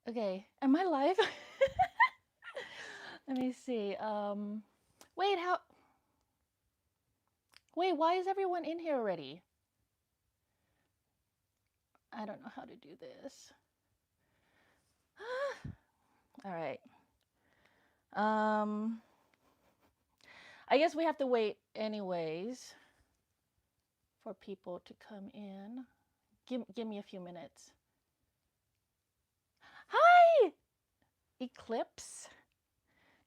Okay, am I live? Let me see. Wait, how? Wait, why is everyone in here already? I don't know how to do this. All right. Um, I guess we have to wait anyways for people to come in. Give me a few minutes. Hi, Eclipse.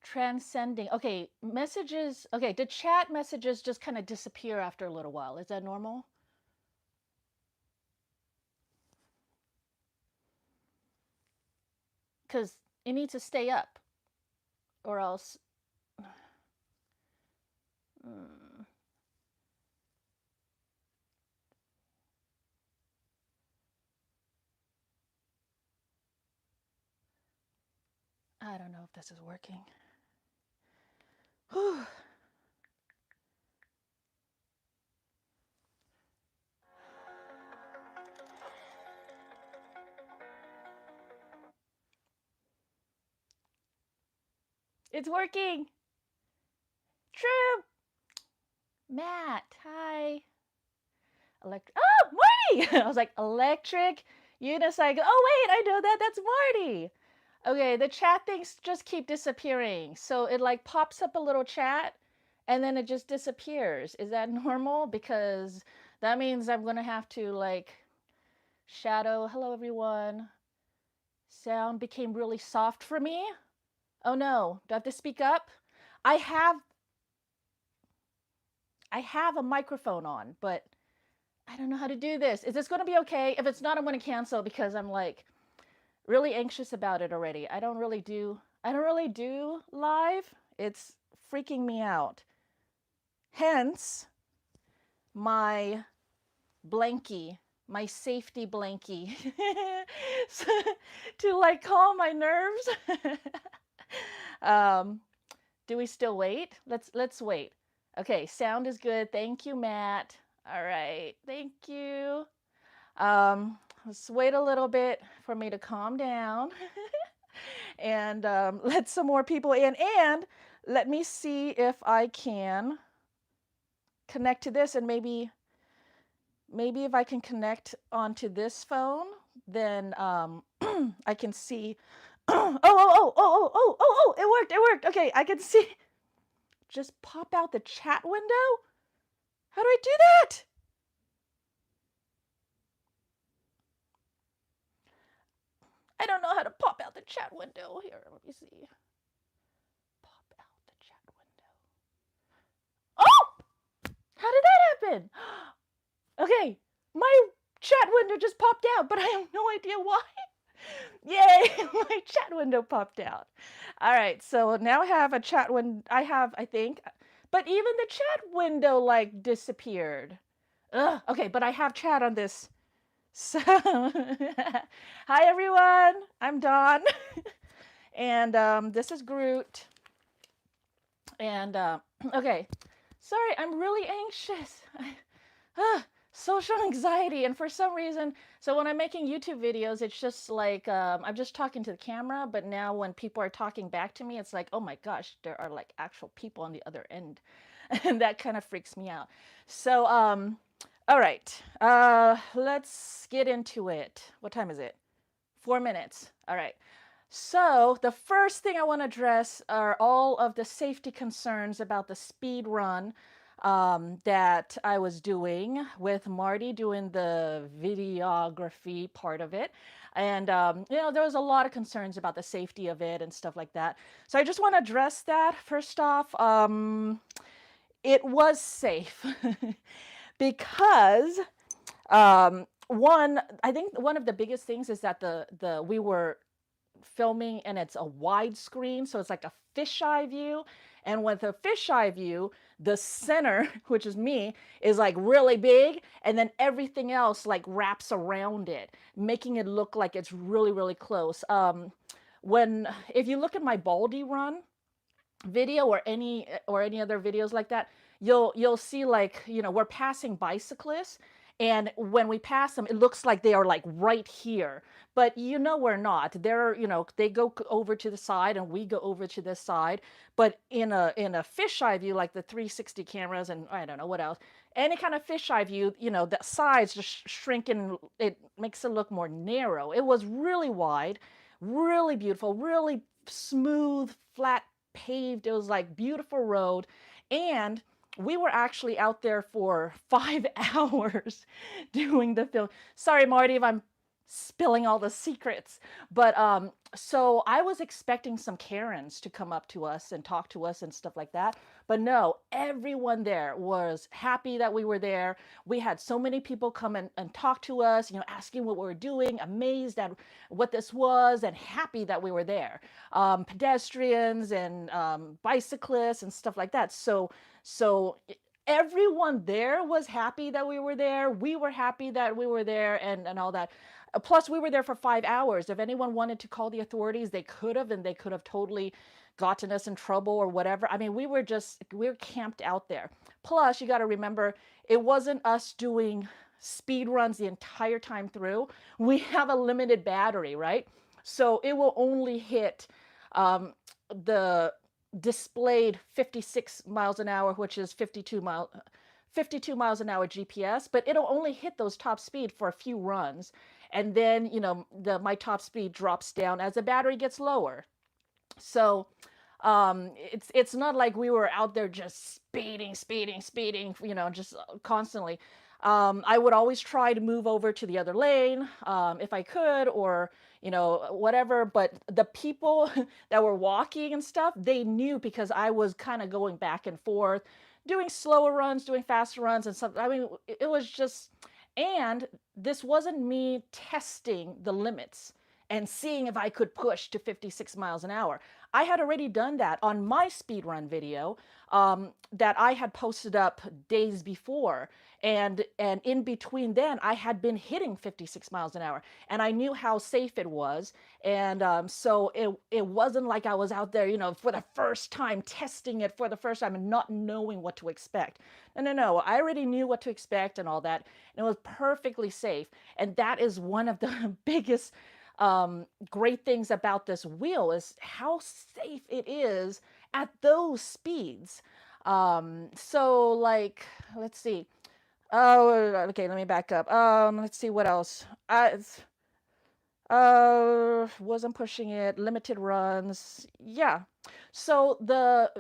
Transcending. Okay, messages. Okay, the chat messages just kind of disappear after a little while. Is that normal? Because it needs to stay up, or else. Mm, I don't know if this is working. Whew. It's working. True. Matt, hi. Oh, Marty! I was like, electric unicycle. Oh, wait, I know that. That's Marty. Okay, the chat things just keep disappearing. So it like pops up a little chat and then it just disappears. Is that normal? Because that means I'm going to have to like shadow. Hello, everyone. Sound became really soft for me. Oh no, do I have to speak up? I have I have a microphone on, but I don't know how to do this. Is this going to be okay? If it's not, I'm going to cancel because I'm like really anxious about it already. I don't really do live. It's freaking me out. Hence my blankie, my safety blankie to like calm my nerves. um, do we still wait? Let's wait. Okay, sound is good. Thank you, Matt. All right, thank you. Let's wait a little bit for me to calm down and let some more people in. And let me see if I can connect to this, and maybe if I can connect onto this phone, then I can see. Oh! It worked! It worked! Okay, I can see. Just pop out the chat window? How do I do that? I don't know how to pop out the chat window. Here, let me see. Pop out the chat window. Oh! How did that happen? Okay, my chat window just popped out, but I have no idea why. Yay, my chat window popped out. All right, so now I have a chat window. I think, but even the chat window like disappeared. Ugh, okay, but I have chat on this. So, hi everyone, I'm Dawn, and this is Groot. And okay, sorry, I'm really anxious. Social anxiety, and for some reason, so when I'm making YouTube videos, it's just like I'm just talking to the camera, but now when people are talking back to me, it's like, oh my gosh, there are like actual people on the other end, and that kind of freaks me out. So all right, let's get into it. What time is it? 4 minutes. All right. So the first thing I want to address are all of the safety concerns about the speed run that I was doing with Marty doing the videography part of it. And, there was a lot of concerns about the safety of it and stuff like that. So I just want to address that. First off, it was safe because one, I think one of the biggest things is that we were filming and it's a widescreen, so it's like a fisheye view. And with a fisheye view, the center, which is me, is like really big, and then everything else like wraps around it, making it look like it's really, really close. When if you look at my Baldy run video or any other videos like that, you'll see like we're passing bicyclists, And when we pass them, it looks like they are like right here. But we're not. They're, they go over to the side and we go over to this side. But in a fisheye view, like the 360 cameras and I don't know what else, any kind of fisheye view, the sides just shrink and it makes it look more narrow. It was really wide, really beautiful, really smooth, flat paved. It was like beautiful road. And we were actually out there for 5 hours doing the film. Sorry, Marty, if I'm spilling all the secrets. But so I was expecting some Karens to come up to us and talk to us and stuff like that. But no, everyone there was happy that we were there. We had so many people come and talk to us, asking what we were doing, amazed at what this was, and happy that we were there. Pedestrians and bicyclists and stuff like that. So everyone there was happy that we were there. We were happy that we were there and all that. Plus, we were there for 5 hours. If anyone wanted to call the authorities, they could have, and they could have totally gotten us in trouble or whatever. I mean, we were camped out there. Plus, you got to remember, it wasn't us doing speed runs the entire time through. We have a limited battery, right? So it will only hit the displayed 56 miles an hour, which is 52 miles an hour GPS, but it'll only hit those top speed for a few runs. And then, my top speed drops down as the battery gets lower. So it's not like we were out there just speeding, just constantly. I would always try to move over to the other lane if I could, or whatever. But the people that were walking and stuff, they knew because I was kind of going back and forth, doing slower runs, doing faster runs and stuff. I mean, it was just, and this wasn't me testing the limits and seeing if I could push to 56 miles an hour. I had already done that on my speedrun video that I had posted up days before. And in between then, I had been hitting 56 miles an hour. And I knew how safe it was. And so it wasn't like I was out there, for the first time, testing it for the first time and not knowing what to expect. No. I already knew what to expect and all that. And it was perfectly safe. And that is one of the biggest great things about this wheel is how safe it is at those speeds. So like, let's see. Oh, okay, let me back up. Let's see what else. Wasn't pushing it, limited runs. Yeah. So the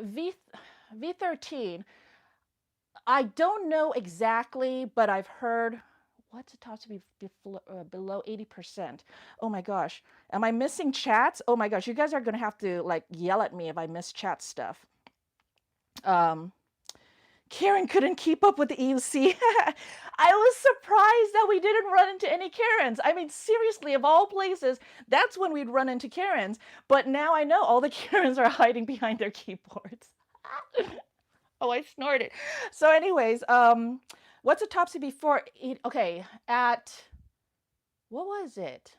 V13, I don't know exactly, but I've heard what's the top to be below 80%. Oh my gosh. Am I missing chats? Oh my gosh. You guys are going to have to like yell at me if I miss chat stuff. Karen couldn't keep up with the EUC. I was surprised that we didn't run into any Karens. I mean, seriously, of all places, that's when we'd run into Karens. But now I know all the Karens are hiding behind their keyboards. Oh, I snorted. So anyways, what's the top speed before? Okay, at, what was it?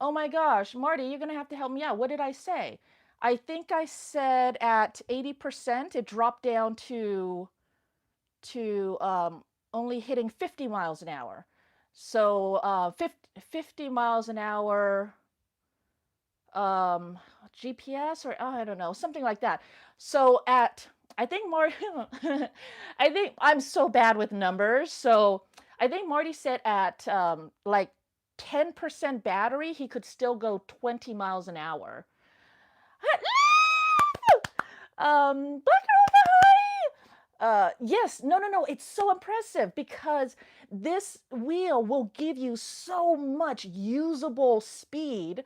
Oh my gosh, Marty, you're going to have to help me out. What did I say? I think I said at 80%, it dropped down to only hitting 50 miles an hour. So 50 miles an hour GPS, or I don't know, something like that. So I think Marty, I think I'm so bad with numbers. So I think Marty said at like 10% battery, he could still go 20 miles an hour. Black Girl, yes, no, it's so impressive because this wheel will give you so much usable speed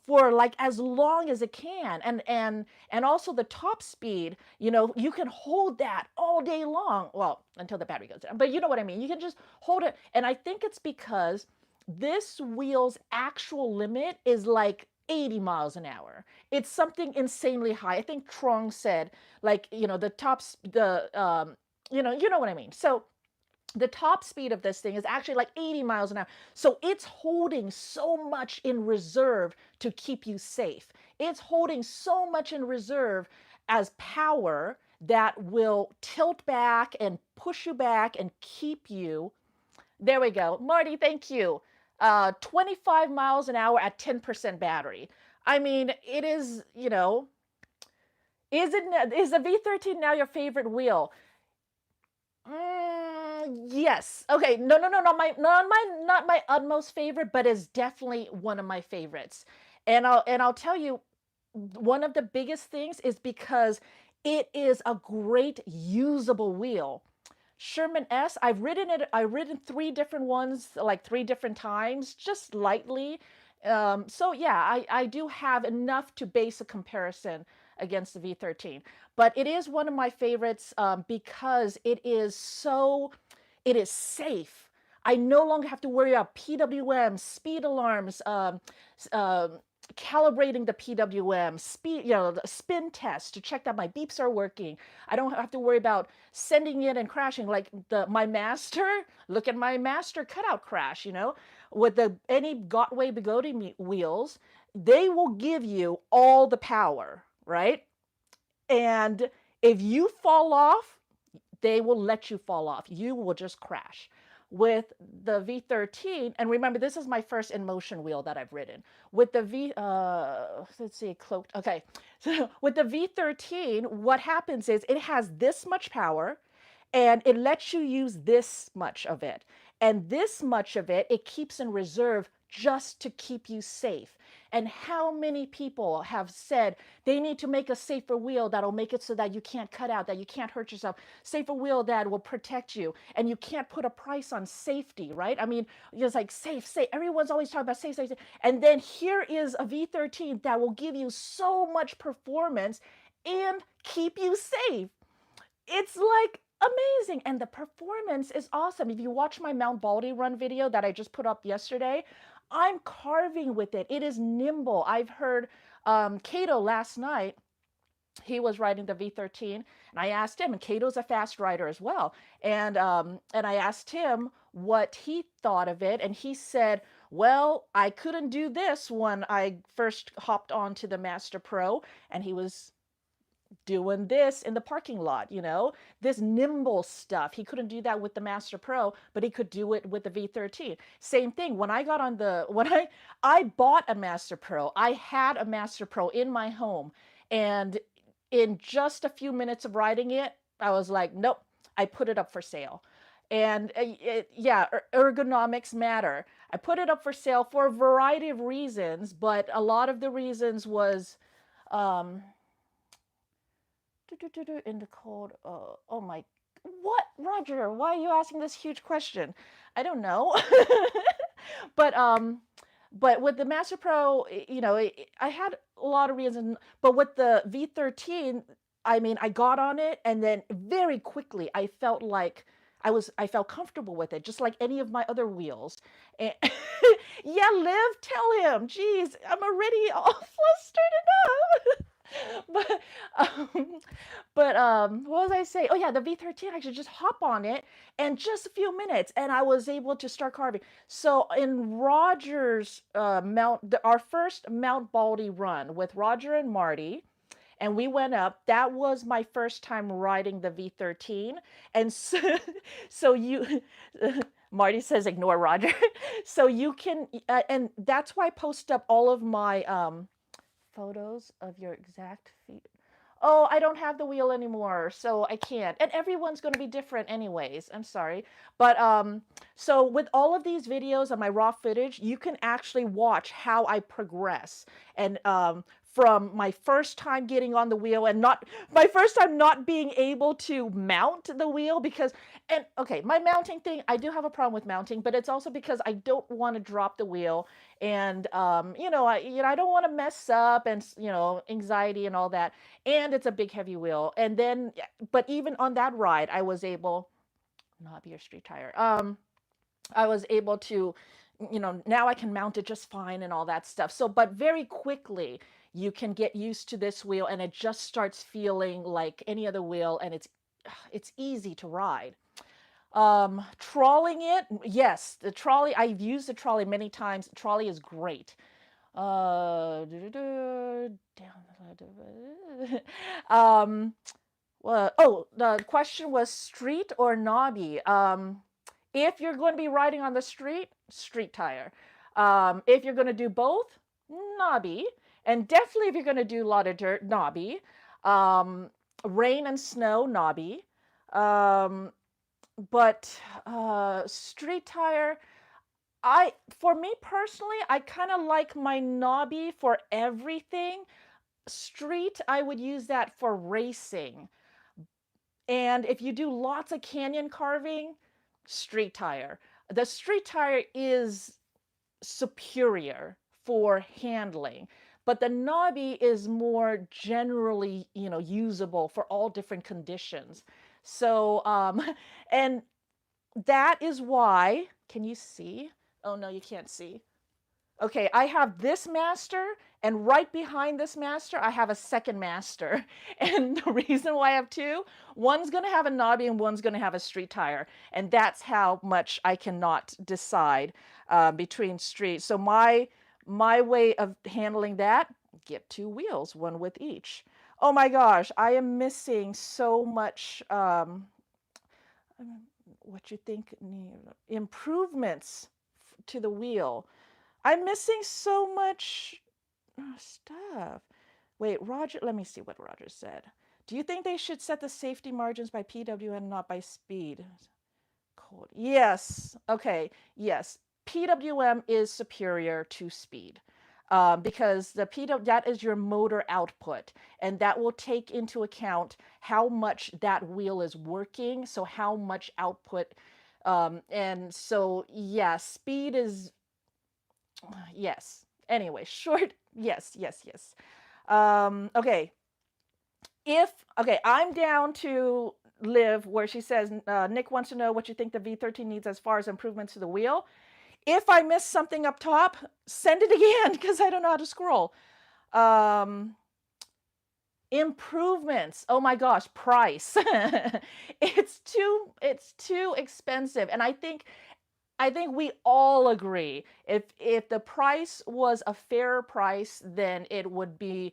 for like as long as it can, and also the top speed, you can hold that all day long, well, until the battery goes down, but you know what I mean, you can just hold it. And I think it's because this wheel's actual limit is like 80 miles an hour. It's something insanely high. I think Trong said like, the tops, you know what I mean. So the top speed of this thing is actually like 80 miles an hour. So it's holding so much in reserve to keep you safe. It's holding so much in reserve as power that will tilt back and push you back and keep you There we go. Marty, thank you. 25 miles an hour at 10% battery. I mean, it is, is the V13 now your favorite wheel? Yes. Okay. No, no, no, not my utmost favorite, but it's definitely one of my favorites. And I'll tell you, one of the biggest things is because it is a great usable wheel. Sherman S. I've ridden three different ones, like three different times, just lightly. So yeah, I do have enough to base a comparison against the V13. But it is one of my favorites because it is safe. I no longer have to worry about PWM, speed alarms, calibrating the PWM, speed, the spin test to check that my beeps are working. I don't have to worry about sending it and crashing like my master. Look at my master cutout crash. With the any Gotway Bugatti wheels, they will give you all the power, right? And if you fall off, they will let you fall off. You will just crash. With the V13, and remember, this is my first Inmotion wheel that I've ridden. With the let's see, cloaked. Okay, so with the V13, what happens is it has this much power, and it lets you use this much of it. And this much of it, it keeps in reserve just to keep you safe. And how many people have said they need to make a safer wheel that'll make it so that you can't cut out, that you can't hurt yourself, safer wheel that will protect you, and you can't put a price on safety, right? I mean, it's like safe, safe. Everyone's always talking about safe, safe, safe. And then here is a V13 that will give you so much performance and keep you safe. It's like amazing, and the performance is awesome. If you watch my Mount Baldy run video that I just put up yesterday, I'm carving with it. It is nimble. I've heard Kato last night. He was riding the V13, and I asked him, and Kato's a fast rider as well, and I asked him what he thought of it, and he said, well, I couldn't do this when I first hopped onto the Master Pro, and he was doing this in the parking lot, this nimble stuff. He couldn't do that with the Master Pro, but he could do it with the V13. Same thing. When I bought a Master Pro, I had a Master Pro in my home, and in just a few minutes of riding it, I was like, nope, I put it up for sale. And yeah, ergonomics matter. I put it up for sale for a variety of reasons, but a lot of the reasons was um, in the cold. Oh my, what, Roger? Why are you asking this huge question? I don't know. but but with the Master Pro, I had a lot of reasons. But with the V13, I mean, I got on it, and then very quickly I felt like I felt comfortable with it, just like any of my other wheels. And yeah, Liv, tell him. Jeez, I'm already all flustered enough. but what was I saying? Oh yeah, the V13, I could just hop on it and just a few minutes, and I was able to start carving. So in Roger's our first Mount Baldy run with Roger and Marty, and we went up. That was my first time riding the V13, and so you. Marty says ignore Roger. So you can, and that's why I post up all of my photos of your exact feet. Oh, I don't have the wheel anymore, so I can't. And everyone's going to be different anyways. I'm sorry. But so with all of these videos on my raw footage, you can actually watch how I progress. And from my first time getting on the wheel, and not my first time not being able to mount the wheel, because, and okay, my mounting thing, I do have a problem with mounting, but it's also because I don't want to drop the wheel, and I don't want to mess up, and anxiety and all that, and it's a big heavy wheel. And then, but even on that ride, I was able, not be your street tire. I was able to, now I can mount it just fine and all that stuff. So, but very quickly you can get used to this wheel, and it just starts feeling like any other wheel, and it's easy to ride. Trawling it, yes, the trolley, I've used the trolley many times. The trolley is great. Well, oh, the question was street or knobby. If you're going to be riding on the street, street tire. If you're going to do both, knobby. And definitely if you're going to do a lot of dirt, knobby. Um, Rain and snow, knobby. Um, but street tire, for me personally, I kind of like my knobby for everything. Street, I would use that for racing. And if you do lots of canyon carving, street tire. The street tire is superior for handling, but the knobby is more generally, usable for all different conditions. So, and that is why, can you see? Oh no, you can't see. Okay, I have this master, and right behind this master, I have a second master. And the reason why I have two, one's going to have a knobby and one's going to have a street tire. And that's how much I cannot decide between streets. So my way of handling that, get two wheels, one with each. Oh my gosh, I am missing so much. What you think improvements to the wheel. I'm missing so much stuff. Wait, Roger, let me see what Roger said. Do you think they should set the safety margins by PWM, not by speed? Code. Yes. Okay. Yes. PWM is superior to speed. Because that is your motor output, and that will take into account how much that wheel is working, so how much output, and so yeah, speed is yes. Anyway, short. Yes, yes, yes. Okay. Okay, I'm down to Liv where she says, Nick wants to know what you think the V13 needs as far as improvements to the wheel. If I miss something up top, send it again because I don't know how to scroll. Improvements. Oh my gosh, price. It's too expensive, and I think we all agree if the price was a fairer price, then it would be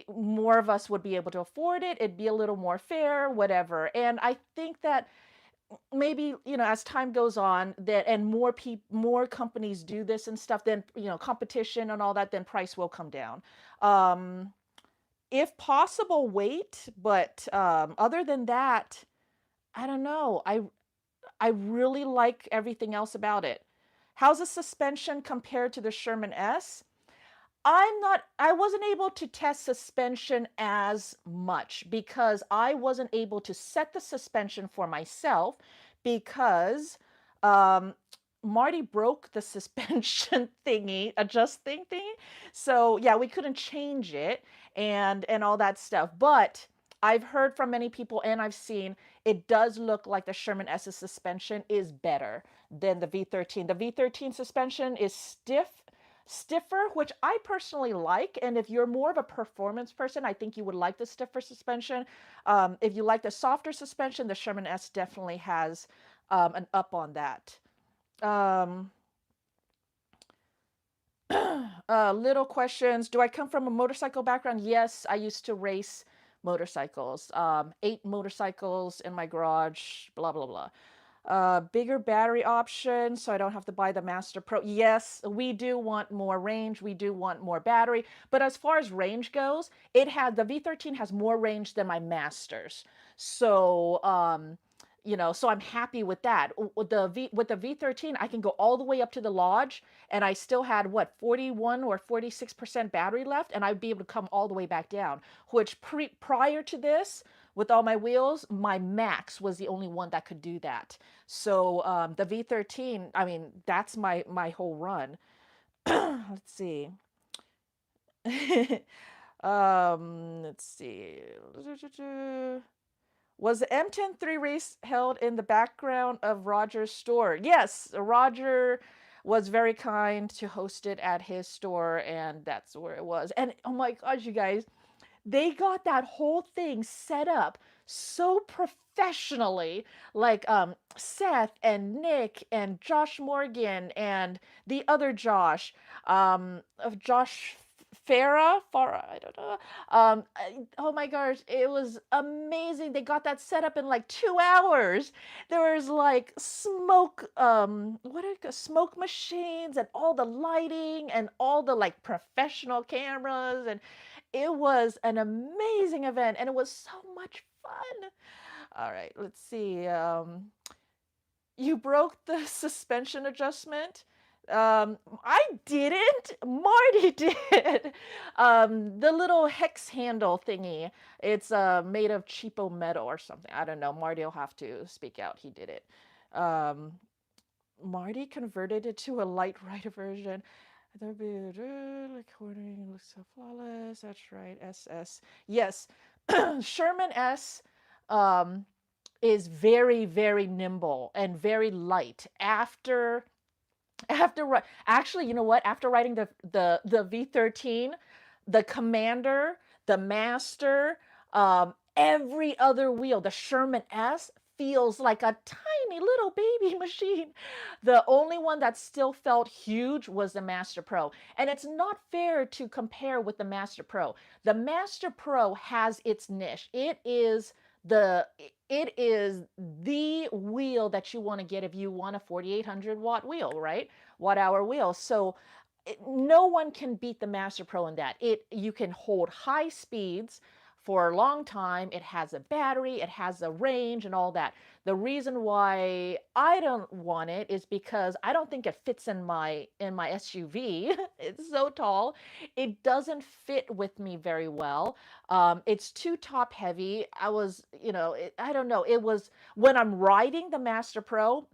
more of us would be able to afford it. It'd be a little more fair, whatever. And I think that maybe as time goes on, that and more companies do this and stuff, then competition and all that, then price will come down. If possible, wait. But other than that, I don't know. I really like everything else about it. How's the suspension compared to the Sherman S? I wasn't able to test suspension as much because I wasn't able to set the suspension for myself because um, Marty broke the suspension thingy, adjust thingy. So yeah, we couldn't change it and all that stuff. But I've heard from many people and I've seen it does look like the Sherman S's suspension is better than the V13. The V13 suspension is stiffer, which I personally like. And if you're more of a performance person, I think you would like the stiffer suspension. If you like the softer suspension, the Sherman S definitely has an up on that. Um, Little questions. Do I come from a motorcycle background? Yes, I used to race motorcycles. 8 motorcycles in my garage, blah, blah, blah. Bigger battery option, so I don't have to buy the Master Pro. Yes, we do want more range. We do want more battery. But as far as range goes, the V13 has more range than my Masters. So, so I'm happy with that. With the V13, I can go all the way up to the lodge, and I still had what 41 or 46% battery left, and I'd be able to come all the way back down. Which prior to this, with all my wheels, my Max was the only one that could do that. So the V13, I mean, that's my whole run. Let's see. Let's see. Was the M103 race held in the background of Roger's store? Yes, Roger was very kind to host it at his store, and that's where it was. And oh my gosh, you guys, they got that whole thing set up so professionally. Like Seth and Nick and Josh Morgan and the other Josh, of Josh Farah, I don't know. Oh my gosh, it was amazing. They got that set up in like 2 hours. There was like smoke, smoke machines and all the lighting and all the like professional cameras, and it was an amazing event, and it was so much fun. All right, let's see. You broke the suspension adjustment. I didn't. Marty did. The little hex handle thingy. It's made of cheapo metal or something. I don't know. Marty will have to speak out. He did it. Um, Marty converted it to a light writer version. There'll be recording looks so flawless. That's right. SS. Yes. Sherman S. Um, is very, very nimble and very light. Actually, you know what? After writing the V13, the Commander, the Master, every other wheel, the Sherman S feels like a tiny little baby machine. The only one that still felt huge was the Master Pro. And it's not fair to compare with the Master Pro. The Master Pro has its niche. It is the wheel that you want to get if you want a 4800 watt wheel, right? Watt hour wheel. So no one can beat the Master Pro in that. You can hold high speeds for a long time. It has a battery, it has a range and all that. The reason why I don't want it is because I don't think it fits in my SUV. It's so tall. It doesn't fit with me very well. It's too top heavy. I don't know. It was when I'm riding the Master Pro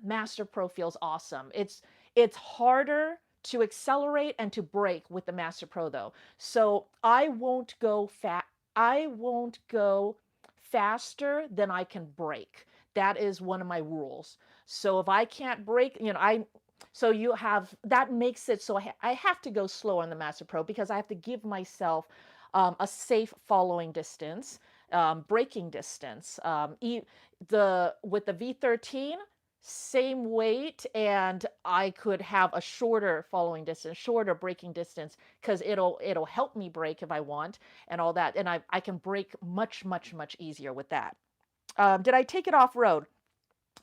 feels awesome. It's harder to accelerate and to brake with the Master Pro though. So I won't go faster than I can brake. That is one of my rules. So if I can't brake, so you have, that makes it so I have to go slow on the Master Pro because I have to give myself a safe following distance, braking distance. With the V13, same weight, and I could have a shorter following distance, shorter braking distance, because it'll help me brake if I want and all that, and I can brake much easier with that. Did I take it off road?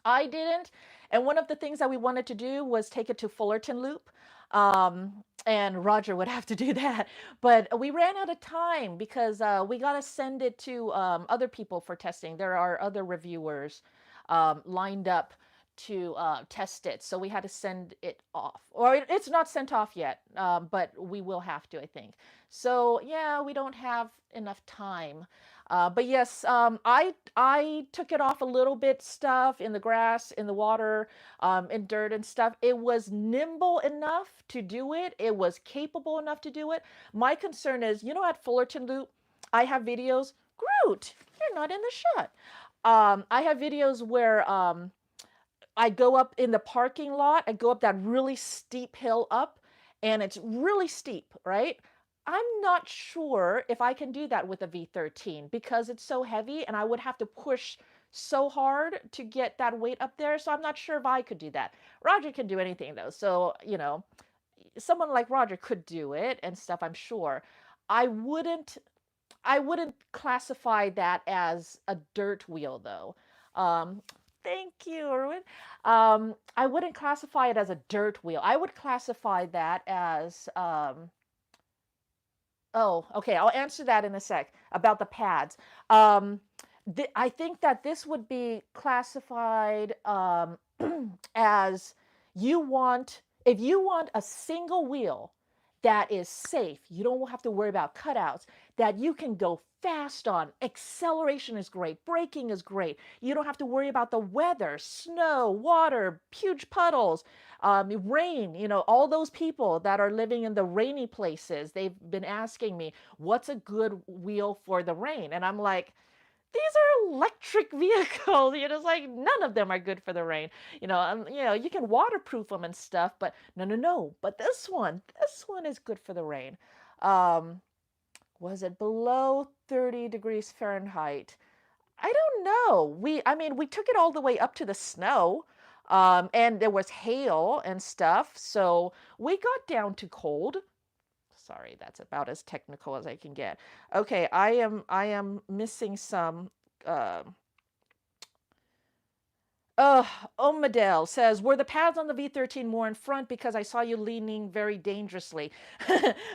I didn't. And one of the things that we wanted to do was take it to Fullerton Loop. And Roger would have to do that. But we ran out of time because we got to send it to other people for testing. There are other reviewers lined up to test it. So we had to send it off. Or it's not sent off yet, but we will have to, I think. So yeah, we don't have enough time. But yes, I took it off a little bit stuff in the grass, in the water, in dirt and stuff. It was nimble enough to do it. It was capable enough to do it. My concern is, at Fullerton Loop, I have videos. Groot, you're not in the shot. I have videos where I go up in the parking lot. I go up that really steep hill up, and it's really steep, right? I'm not sure if I can do that with a V13 because it's so heavy and I would have to push so hard to get that weight up there. So I'm not sure if I could do that. Roger can do anything though. So, someone like Roger could do it and stuff, I'm sure. I wouldn't classify that as a dirt wheel though. Thank you, Erwin. I wouldn't classify it as a dirt wheel. I would classify that as oh, okay. I'll answer that in a sec about the pads. I think that this would be classified as if you want a single wheel that is safe, you don't have to worry about cutouts, that you can go fast on. Acceleration is great. Braking is great. You don't have to worry about the weather, snow, water, huge puddles, rain. All those people that are living in the rainy places, they've been asking me, what's a good wheel for the rain? And I'm like, these are electric vehicles. It's like none of them are good for the rain. You can waterproof them and stuff, but no. But this one is good for the rain. Was it below 30 degrees Fahrenheit? I don't know. We took it all the way up to the snow, and there was hail and stuff, so we got down to cold. sorry, that's about as technical as I can get. Okay, I am missing some. Uh, Omadel says, were the pads on the V13 more in front because I saw you leaning very dangerously?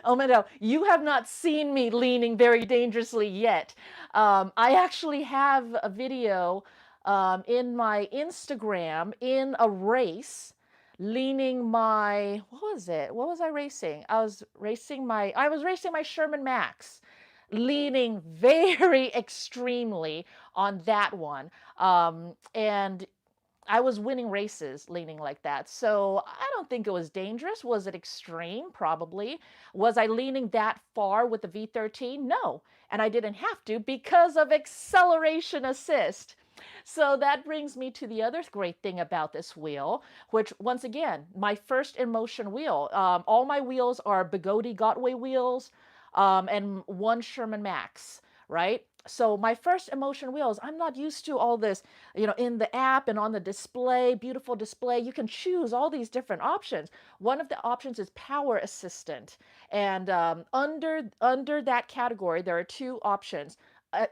Omadel, you have not seen me leaning very dangerously yet. I actually have a video in my Instagram in a race leaning my, what was it? What was I racing? I was racing my Sherman Max, leaning very extremely on that one. And I was winning races leaning like that. So I don't think it was dangerous. Was it extreme? Probably. Was I leaning that far with the V13? No. And I didn't have to because of acceleration assist. So that brings me to the other great thing about this wheel, which once again, my first Inmotion wheel. All my wheels are Bugatti Gotway wheels and one Sherman Max, right? So my first Inmotion wheels, I'm not used to all this, in the app and on the display, beautiful display. You can choose all these different options. One of the options is power assistant. And under that category, there are two options,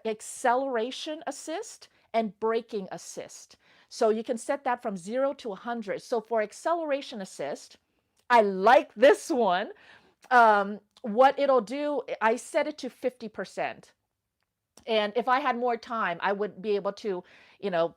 acceleration assist and braking assist. So you can set that from 0 to 100. So for acceleration assist, I like this one. What it'll do, I set it to 50%. And if I had more time, I would be able to,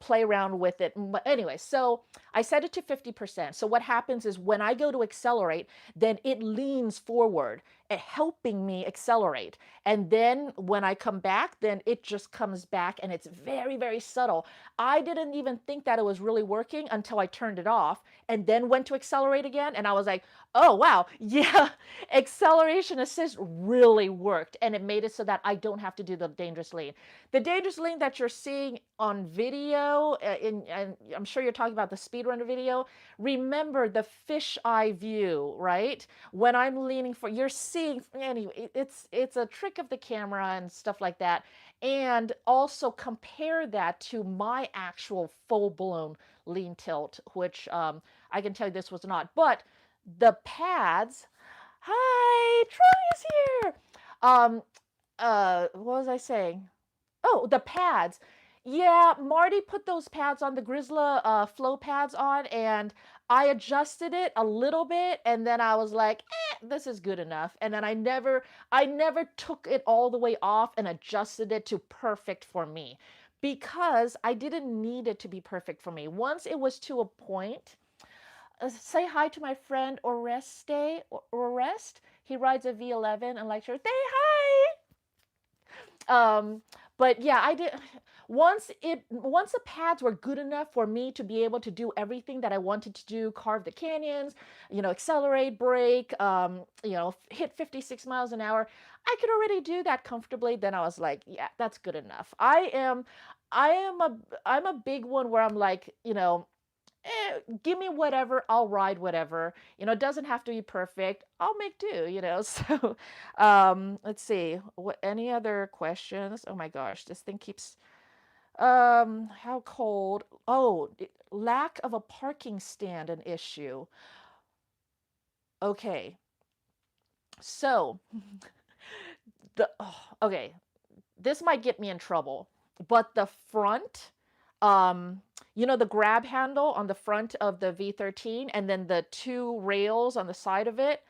play around with it. But anyway, so I set it to 50%. So what happens is when I go to accelerate, then it leans forward, helping me accelerate. And then when I come back, then it just comes back and it's very, very subtle. I didn't even think that it was really working until I turned it off and then went to accelerate again. And I was like, oh, wow, yeah, acceleration assist really worked. And it made it so that I don't have to do the dangerous lean. The dangerous lean that you're seeing on video, and I'm sure you're talking about the speedrunner video, remember the fisheye view, right? When I'm leaning for, you're seeing, anyway, it's a trick of the camera and stuff like that. And also compare that to my actual full-blown lean tilt, which I can tell you this was not. But the pads, hi, Troy is here. What was I saying? Oh, the pads. Yeah, Marty put those pads on, the Grizzla flow pads on, and I adjusted it a little bit, and then I was like, this is good enough. And then I never took it all the way off and adjusted it to perfect for me because I didn't need it to be perfect for me. Once it was to a point, say hi to my friend Oreste. Orest. He rides a V11 and likes her. Say hi. But yeah, I did. Once the pads were good enough for me to be able to do everything that I wanted to do, carve the canyons, accelerate, brake, hit 56 miles an hour, I could already do that comfortably. Then I was like, yeah, that's good enough. I'm a big one where I'm like, give me whatever, I'll ride whatever. It doesn't have to be perfect. I'll make do. So, let's see. What any other questions? Oh my gosh, this thing keeps how cold? Oh, lack of a parking stand an issue. Okay. So, okay, this might get me in trouble, but the front, the grab handle on the front of the V13 and then the two rails on the side of it,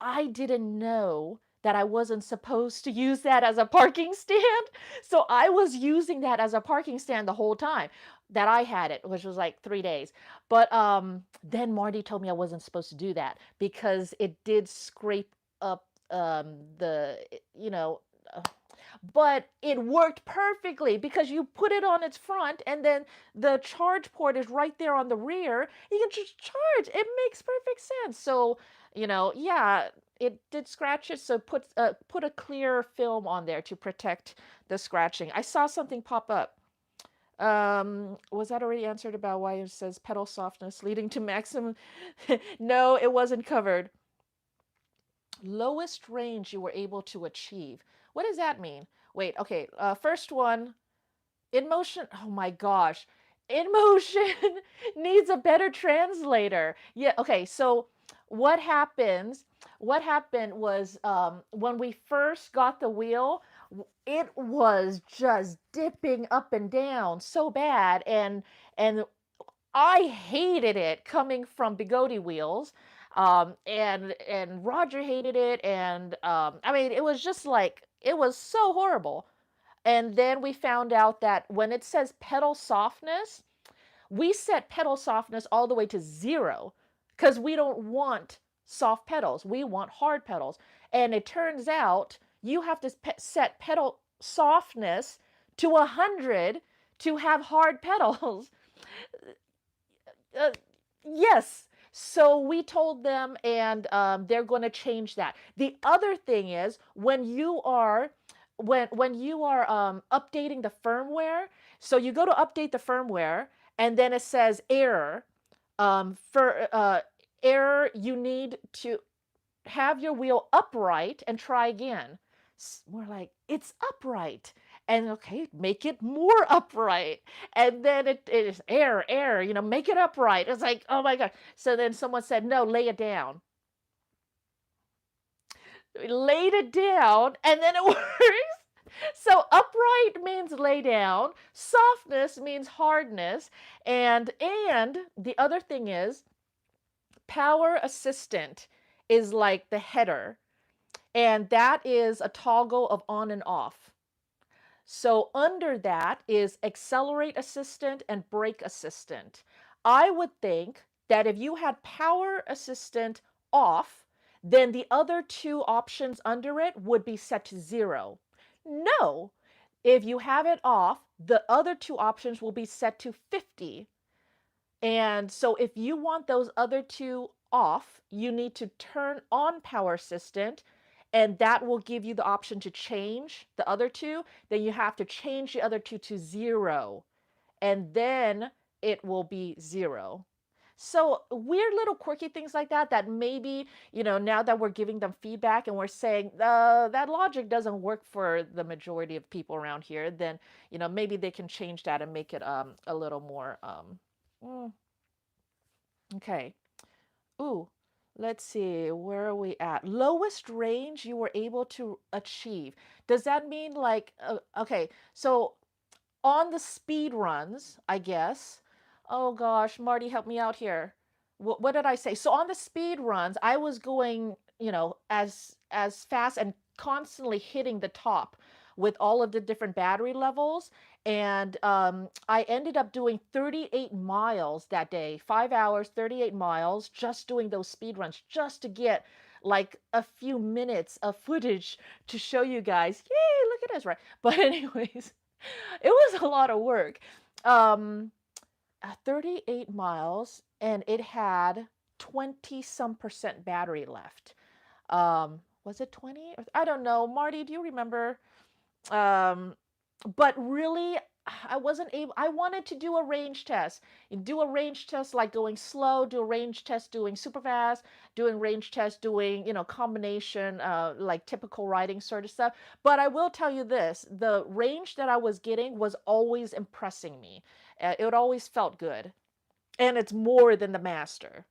I didn't know that I wasn't supposed to use that as a parking stand. So I was using that as a parking stand the whole time that I had it, which was like 3 days. But then Marty told me I wasn't supposed to do that because it did scrape up the, but it worked perfectly because you put it on its front and then the charge port is right there on the rear. You can just charge. It makes perfect sense. So, yeah, it did scratch it. So put a clear film on there to protect the scratching. I saw something pop up. Was that already answered about why it says pedal softness leading to maximum? No, it wasn't covered. Lowest range you were able to achieve. What does that mean? Wait, okay. First one, Inmotion. Oh my gosh. Inmotion needs a better translator. Yeah, okay. So what happens what happened was when we first got the wheel, it was just dipping up and down so bad, and I hated it coming from Bigodi wheels. And Roger hated it, and I mean, it was just like it was so horrible. And then we found out that when it says pedal softness, we set pedal softness all the way to 0 because we don't want soft pedals. We want hard pedals. And it turns out you have to set pedal softness to 100 to have hard pedals. uh, yes. So we told them, and they're going to change that. The other thing is when you are updating the firmware. So you go to update the firmware, and then it says error. For error, you need to have your wheel upright and try again. We're like, it's upright. And okay, make it more upright. And then it is error, error, make it upright. It's like, oh my God. So then someone said, no, lay it down. We laid it down, and then it works. So upright means lay down, softness means hardness, and the other thing is power assistant is like the header, and that is a toggle of on and off. So under that is accelerate assistant and brake assistant. I would think that if you had power assistant off, then the other two options under it would be set to 0. No, if you have it off, the other two options will be set to 50. And so if you want those other two off, you need to turn on power assistant, and that will give you the option to change the other two. Then you have to change the other two to 0, and then it will be 0. So weird little quirky things like that, that maybe, now that we're giving them feedback and we're saying that logic doesn't work for the majority of people around here, then, maybe they can change that and make it a little more mm, okay. Ooh, let's see, where are we at? Lowest range you were able to achieve. Does that mean like, okay, so on the speed runs, I guess. Oh gosh, Marty, help me out here. What did I say? So on the speed runs, I was going, as fast and constantly hitting the top with all of the different battery levels. And I ended up doing 38 miles that day, 5 hours, 38 miles, just doing those speed runs, just to get like a few minutes of footage to show you guys. Yay, look at us, right? But anyways, it was a lot of work. Um, 38 miles, and it had 20 some percent battery left. Was it 20? I don't know. Marty, do you remember? Um, but really, I wasn't able, I wanted to do a range test. Do a range test like going slow, do a range test doing super fast, doing range test doing, combination, like typical riding sort of stuff. But I will tell you this, the range that I was getting was always impressing me. It always felt good. And it's more than the Master.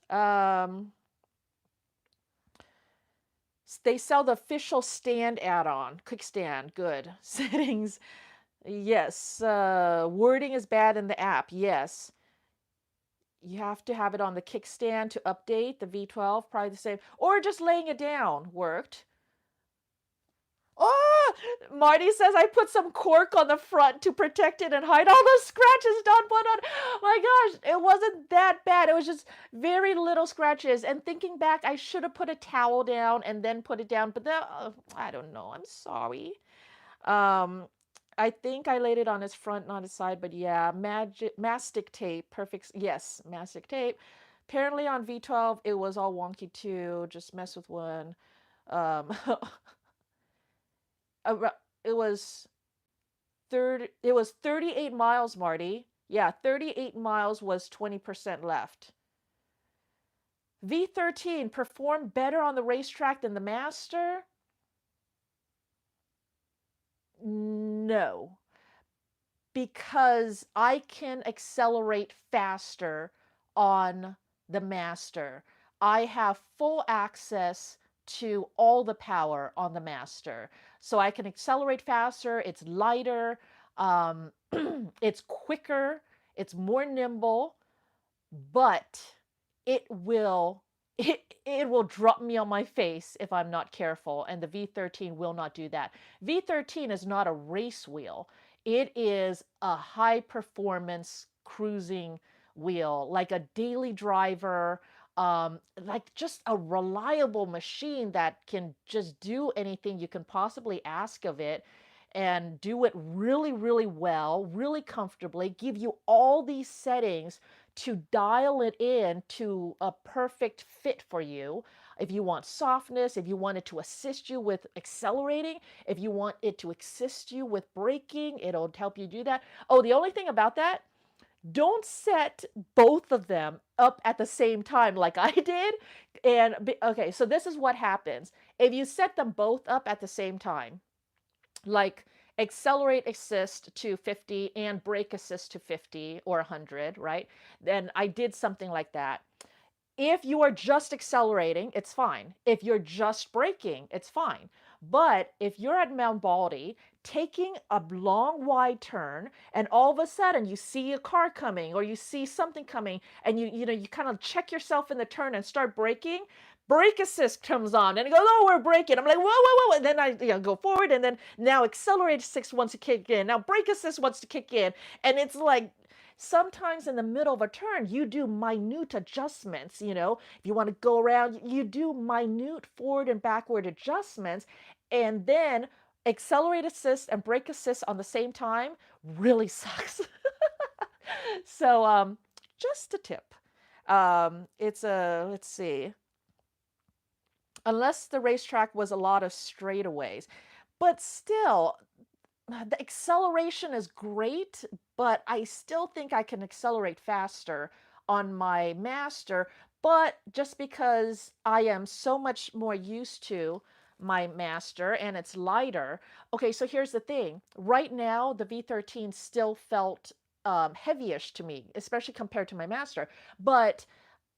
Um, they sell the official stand add-on, quick stand, good. Settings, yes. Wording is bad in the app, yes. You have to have it on the kickstand to update the V12, probably the same. Or just laying it down worked. Oh, Marty says I put some cork on the front to protect it and hide all those scratches. Don put on. My gosh, it wasn't that bad. It was just very little scratches. And thinking back, I should have put a towel down and then put it down. But I don't know. I'm sorry. Um, I think I laid it on its front, not its side. But yeah, mastic tape, perfect. Yes, mastic tape. Apparently on V12, it was all wonky too. Just mess with one. Um, it was it was 38 miles, Marty. Yeah, 38 miles was 20% left. V13 performed better on the racetrack than the Master? No, because I can accelerate faster on the Master. I have full access to all the power on the Master. So I can accelerate faster, it's lighter, um, it's quicker, it's more nimble, but it will drop me on my face if I'm not careful, and the V13 will not do that. V13 is not a race wheel. It is a high performance cruising wheel, like a daily driver, like just a reliable machine that can just do anything you can possibly ask of it and do it really, really well, really comfortably, give you all these settings to dial it in to a perfect fit for you. If you want softness, if you want it to assist you with accelerating, if you want it to assist you with braking, it'll help you do that. Oh, the only thing about that, don't set both of them up at the same time like I did. And okay, so this is what happens. If you set them both up at the same time, like accelerate assist to 50 and brake assist to 50 or 100, right? Then I did something like that. If you are just accelerating, it's fine. If you're just braking, it's fine. But if you're at Mount Baldy, taking a long, wide turn, and all of a sudden you see a car coming or you see something coming, and you kind of check yourself in the turn and start braking, brake assist comes on, and it goes, "Oh, we're braking." I'm like, "Whoa, whoa, whoa!" And then I go forward, and then now accelerate assist wants to kick in. Now brake assist wants to kick in, and it's like sometimes in the middle of a turn, you do minute adjustments. If you want to go around, you do minute forward and backward adjustments, and then accelerate assist and brake assist on the same time really sucks. So, just a tip. Let's see, unless the racetrack was a lot of straightaways, but still, the acceleration is great, but I still think I can accelerate faster on my Master, but just because I am so much more used to my Master and it's lighter. Okay, so here's the thing. Right now, the V13 still felt heavyish to me, especially compared to my Master, but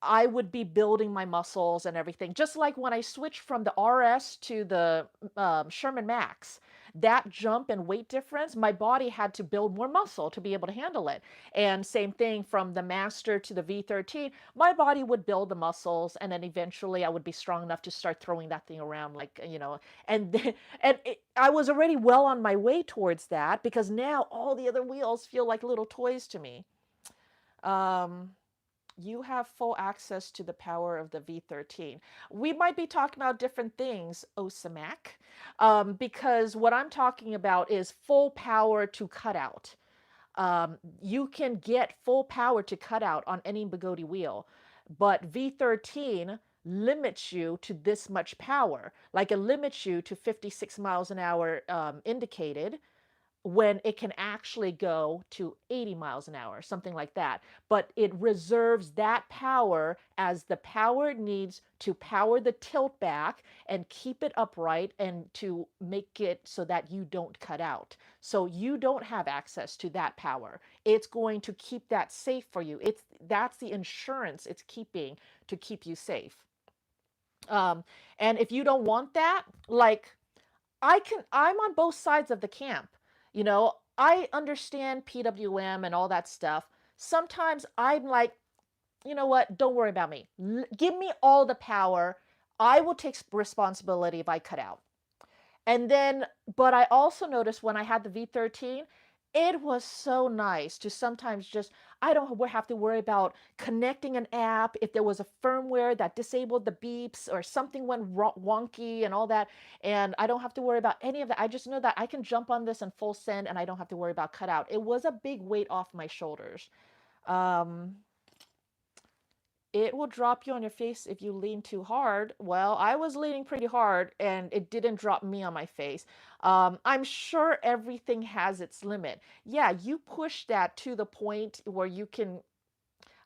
I would be building my muscles and everything. Just like when I switched from the RS to the Sherman Max, that jump and weight difference, my body had to build more muscle to be able to handle it. And same thing from the Master to the V13, my body would build the muscles, and then eventually I would be strong enough to start throwing that thing around, and then, I was already well on my way towards that because now all the other wheels feel like little toys to me. Um, you have full access to the power of the V13. We might be talking about different things, Osamak, because what I'm talking about is full power to cutout. You can get full power to cutout on any Bugatti wheel, but V13 limits you to this much power. Like it limits you to 56 miles an hour indicated, when it can actually go to 80 miles an hour, something like that. But it reserves that power as the power it needs to power the tilt back and keep it upright and to make it so that you don't cut out. So you don't have access to that power. It's going to keep that safe for you. That's the insurance it's keeping to keep you safe. Um, and if you don't want that, like I'm on both sides of the camp. I understand PWM and all that stuff. Sometimes I'm like, you know what? Don't worry about me. Give me all the power. I will take responsibility if I cut out. And then, but I also noticed when I had the V13, it was so nice to sometimes just, I don't have to worry about connecting an app if there was a firmware that disabled the beeps or something went wonky and all that. And I don't have to worry about any of that. I just know that I can jump on this and full send and I don't have to worry about cutout. It was a big weight off my shoulders. Um, it will drop you on your face if you lean too hard. Well, I was leaning pretty hard and it didn't drop me on my face. I'm sure everything has its limit. Yeah, you push that to the point where you can.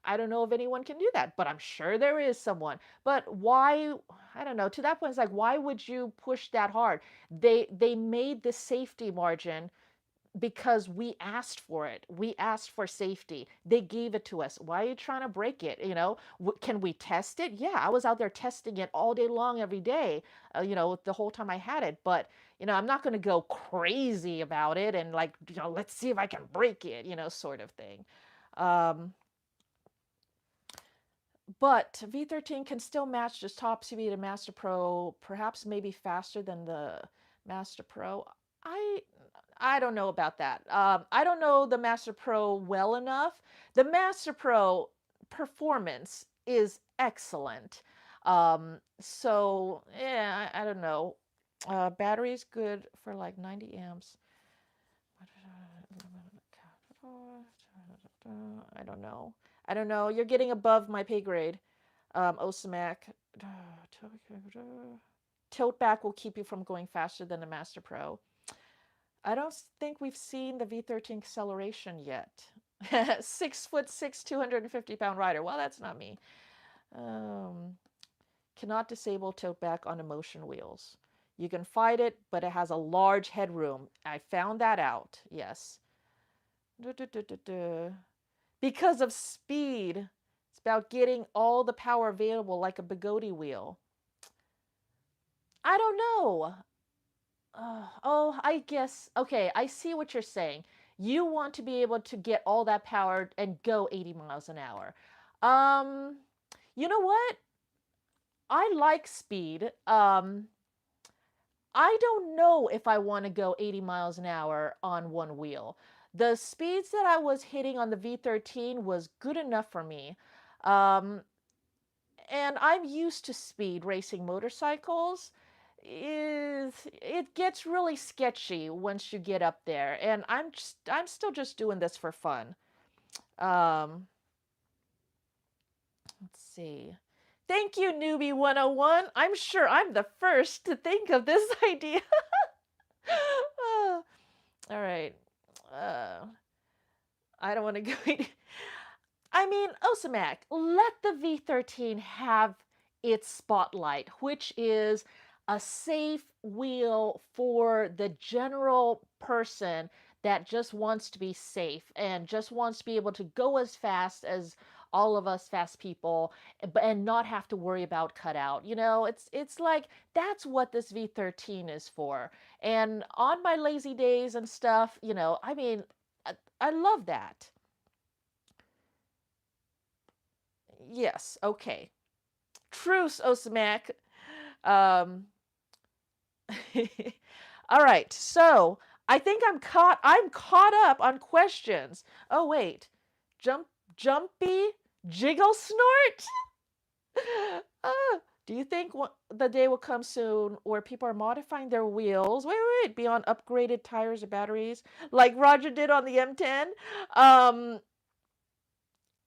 I don't know if anyone can do that, but I'm sure there is someone. But why? I don't know. To that point, it's like, why would you push that hard? They made the safety margin because we asked for it. We asked for safety. They gave it to us. Why are you trying to break it? Can we test it? Yeah, I was out there testing it all day long, every day, the whole time I had it. But, I'm not going to go crazy about it and like, let's see if I can break it, sort of thing. Um, but V13 can still match just top speed and Master Pro, perhaps maybe faster than the Master Pro. I I don't know about that. I don't know the Master Pro well enough. The Master Pro performance is excellent. So yeah, I don't know. Battery is good for like 90 amps. I don't know. I don't know. You're getting above my pay grade. Osamac. Tilt back will keep you from going faster than the Master Pro. I don't think we've seen the V13 acceleration yet. 6'6", 250-pound rider. Well, that's not me. Cannot disable tilt back on Inmotion wheels. You can fight it, but it has a large headroom. I found that out. Yes. Because of speed. It's about getting all the power available like a Bugatti wheel. I don't know. I guess. Okay, I see what you're saying. You want to be able to get all that power and go 80 miles an hour. You know what? I like speed. I don't know if I want to go 80 miles an hour on one wheel. The speeds that I was hitting on the V13 was good enough for me. Um, and I'm used to speed racing motorcycles. It gets really sketchy once you get up there, and I'm still just doing this for fun. Um, let's see. Thank you, Newbie 101. I'm sure I'm the first to think of this idea. All right. I don't want to go. I mean, Osamac, let the V13 have its spotlight, which is a safe wheel for the general person that just wants to be safe and just wants to be able to go as fast as all of us fast people and not have to worry about cutout. It's like that's what this V13 is for. And on my lazy days and stuff, I mean, I love that. Yes, okay. Truce, Osamac. Um, all right, so I think I'm caught up on questions. Oh wait. Jumpy Jiggle Snort? Do you think the day will come soon where people are modifying their wheels? Wait, beyond upgraded tires or batteries, like Roger did on the M10? Um,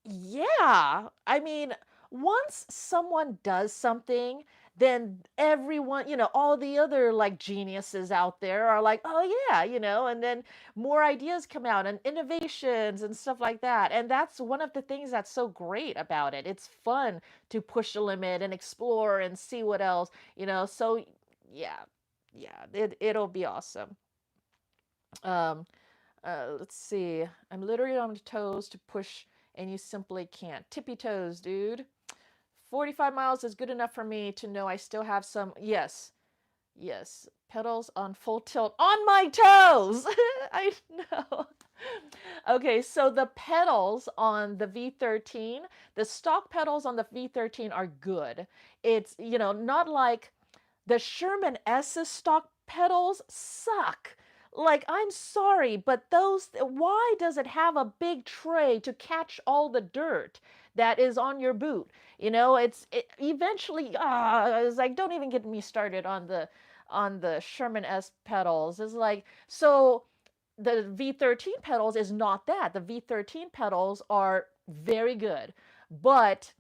Yeah, I mean, once someone does something, then everyone, all the other like geniuses out there are like, oh yeah, and then more ideas come out and innovations and stuff like that. And that's one of the things that's so great about it. It's fun to push the limit and explore and see what else, So yeah, yeah, it'll be awesome. Um, let's see. I'm literally on toes to push, and you simply can't. Tippy toes, dude. 45 miles is good enough for me to know I still have some. Yes. Yes. Pedals on full tilt on my toes. I know. Okay, so the pedals on the V13, the stock pedals on the V13 are good. It's, not like the Sherman S's stock pedals suck. Like, I'm sorry, but why does it have a big tray to catch all the dirt that is on your boot? Eventually, it's like, don't even get me started on the Sherman S pedals. It's like, so the V13 pedals is not that. The V13 pedals are very good, but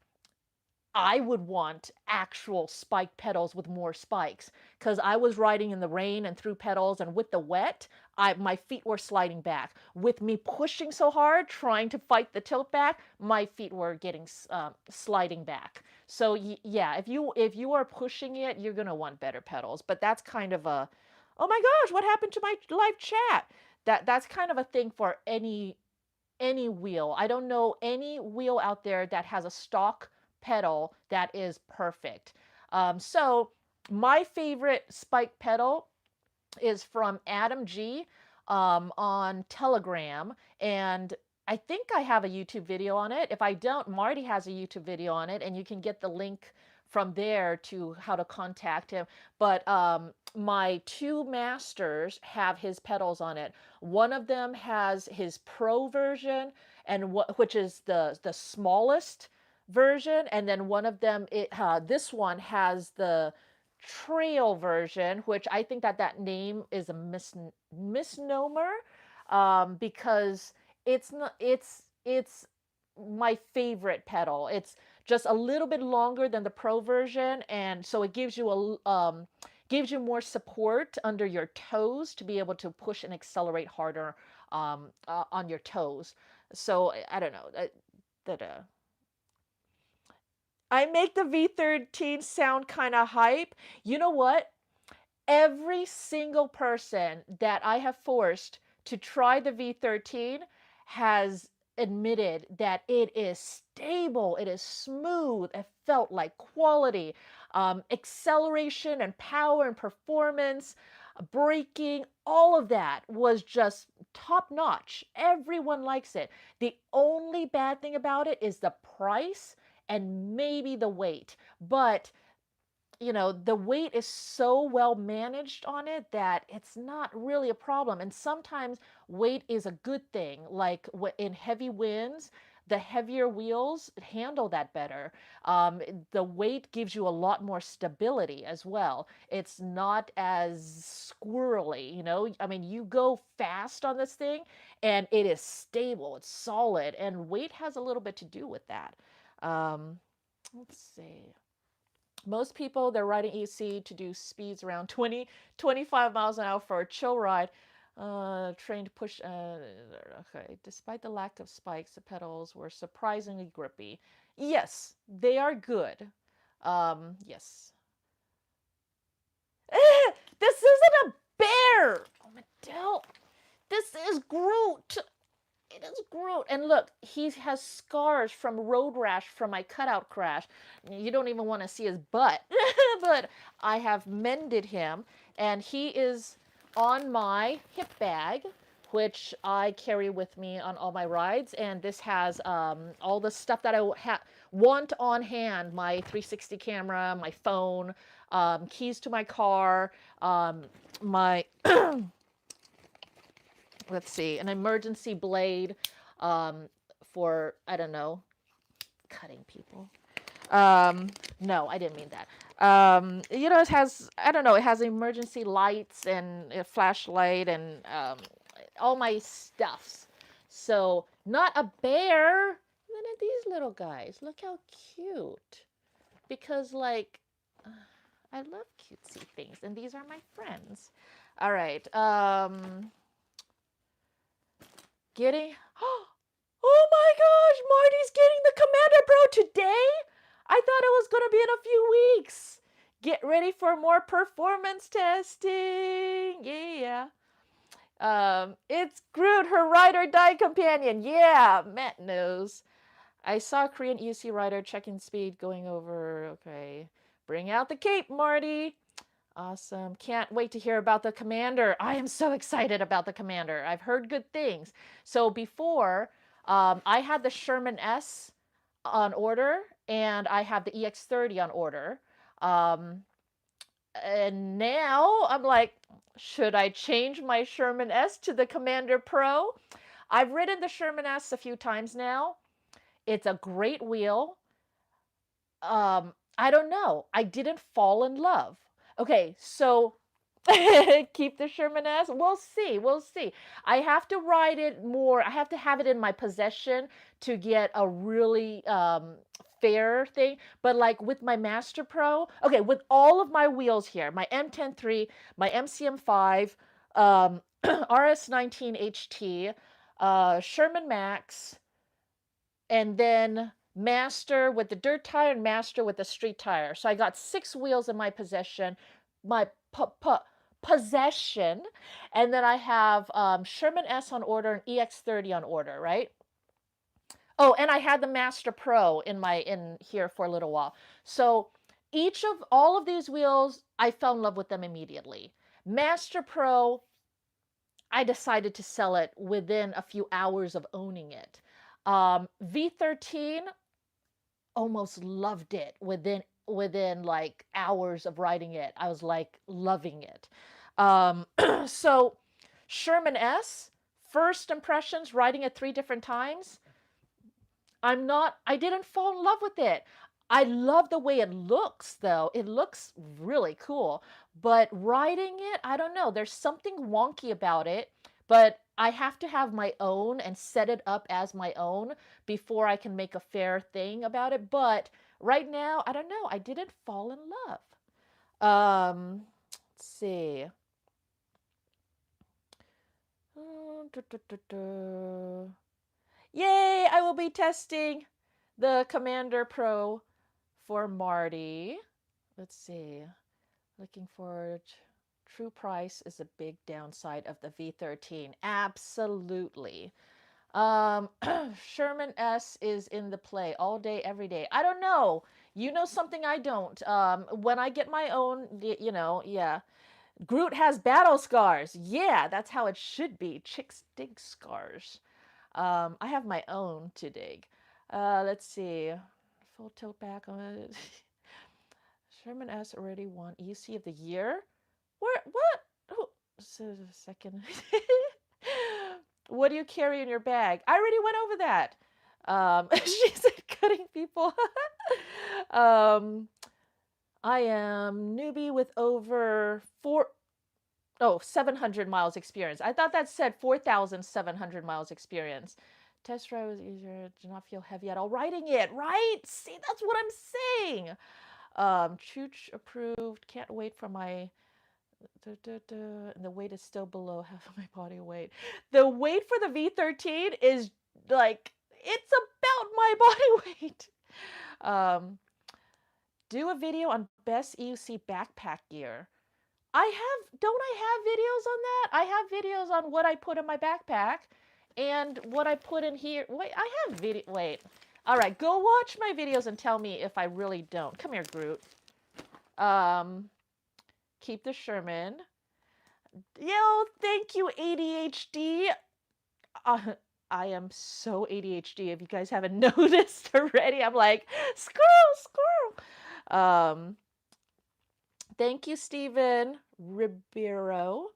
I would want actual spike pedals with more spikes because I was riding in the rain and through pedals, and with the wet, my feet were sliding back. With me pushing so hard, trying to fight the tilt back, my feet were getting sliding back. So yeah, if you are pushing it, you're gonna want better pedals. But that's kind of a, oh my gosh, what happened to my live chat? that's kind of a thing for any wheel. I don't know any wheel out there that has a stock pedal that is perfect. So my favorite spike pedal is from Adam G on Telegram. And I think I have a YouTube video on it. If I don't, Marty has a YouTube video on it, and you can get the link from there to how to contact him. But my two masters have his pedals on it. One of them has his pro version, and which is the smallest version, and then one of them, this one has the trail version, which I think that name is a misnomer, because it's my favorite pedal. It's just a little bit longer than the pro version, and so it gives you more support under your toes to be able to push and accelerate harder on your toes. So I don't know that. I make the V13 sound kind of hype. You know what? Every single person that I have forced to try the V13 has admitted that it is stable, it is smooth, it felt like quality, acceleration and power and performance, braking, all of that was just top notch. Everyone likes it. The only bad thing about it is the price and maybe the weight. But the weight is so well managed on it that it's not really a problem. And sometimes weight is a good thing. Like in heavy winds, the heavier wheels handle that better. The weight gives you a lot more stability as well. It's not as squirrely. I mean, you go fast on this thing and it is stable, it's solid, and weight has a little bit to do with that. Let's see. Most people, they're riding EC to do speeds around 20, 25 miles an hour for a chill ride. Trained to push. Okay. Despite the lack of spikes, the pedals were surprisingly grippy. Yes, they are good. Yes. This isn't a bear! Oh, Mattel. This is Groot. It is Groot. And look, he has scars from road rash from my cutout crash. You don't even want to see his butt. But I have mended him, and he is on my hip bag, which I carry with me on all my rides. And this has all the stuff that I want on hand: my 360 camera, my phone, keys to my car, my let's see, an emergency blade for, I don't know, cutting people. No, I didn't mean that. It has, I don't know, it has emergency lights and a flashlight and all my stuffs. So, not a bear. And then these little guys, look how cute. Because, like, I love cutesy things, and these are my friends. All right. Getting, oh my gosh, Marty's getting the Commander Pro today? I thought it was going to be in a few weeks. Get ready for more performance testing. Yeah. It's Groot, her ride or die companion. Yeah, Matt knows. I saw a Korean EC rider checking speed going over. Okay. Bring out the cape, Marty. Awesome. Can't wait to hear about the Commander. I am so excited about the Commander. I've heard good things. So before, I had the Sherman S on order, and I have the EX30 on order. And now I'm like, should I change my Sherman S to the Commander Pro? I've ridden the Sherman S a few times now. It's a great wheel. I don't know. I didn't fall in love. Okay, so keep the Sherman S. We'll see. We'll see. I have to ride it more. I have to have it in my possession to get a really fair thing. But like with my Master Pro, okay, with all of my wheels here, my M103, my MCM5, RS19 HT, Sherman Max, and then Master with the dirt tire and Master with the street tire. So I got 6 wheels in my possession. My Possession, and then I have Sherman S on order and EX30 on order, right? Oh, and I had the Master Pro in here for a little while. So each of all of these wheels, I fell in love with them immediately. Master Pro, I decided to sell it within a few hours of owning it. V13, almost loved it within like hours of riding it. I was like loving it. So Sherman S, first impressions riding it 3 different times. I didn't fall in love with it. I love the way it looks though. It looks really cool. But riding it, I don't know. There's something wonky about it, but I have to have my own and set it up as my own before I can make a fair thing about it. But right now, I don't know. I didn't fall in love. Let's see. Yay, I will be testing the Commander Pro for Marty. Let's see. Looking forward. True price is a big downside of the V13. Absolutely. Sherman S is in the play all day, every day. I don't know. You know something I don't. When I get my own, yeah. Groot has battle scars. Yeah, that's how it should be. Chicks dig scars. I have my own to dig. Let's see. Full tilt back on it. Sherman S already won EC of the year. Where? What? Oh, second. What do you carry in your bag? I already went over that. She said cutting people. I am newbie with over 700 miles experience. I thought that said 4,700 miles experience. Test drive was easier. Did not feel heavy at all riding it, right? See, that's what I'm saying. Chooch approved. Can't wait for my. And the weight is still below half of my body weight. The weight for the V13 is like, it's about my body weight. Do a video on best EUC backpack gear. Don't I have videos on that? I have videos on what I put in my backpack and what I put in here. Wait, I have video. Wait. All right, go watch my videos and tell me if I really don't. Come here, Groot. Keep the Sherman. Yo, thank you, ADHD. I am so ADHD. If you guys haven't noticed already, I'm like, squirrel. Thank you, Steven Ribeiro.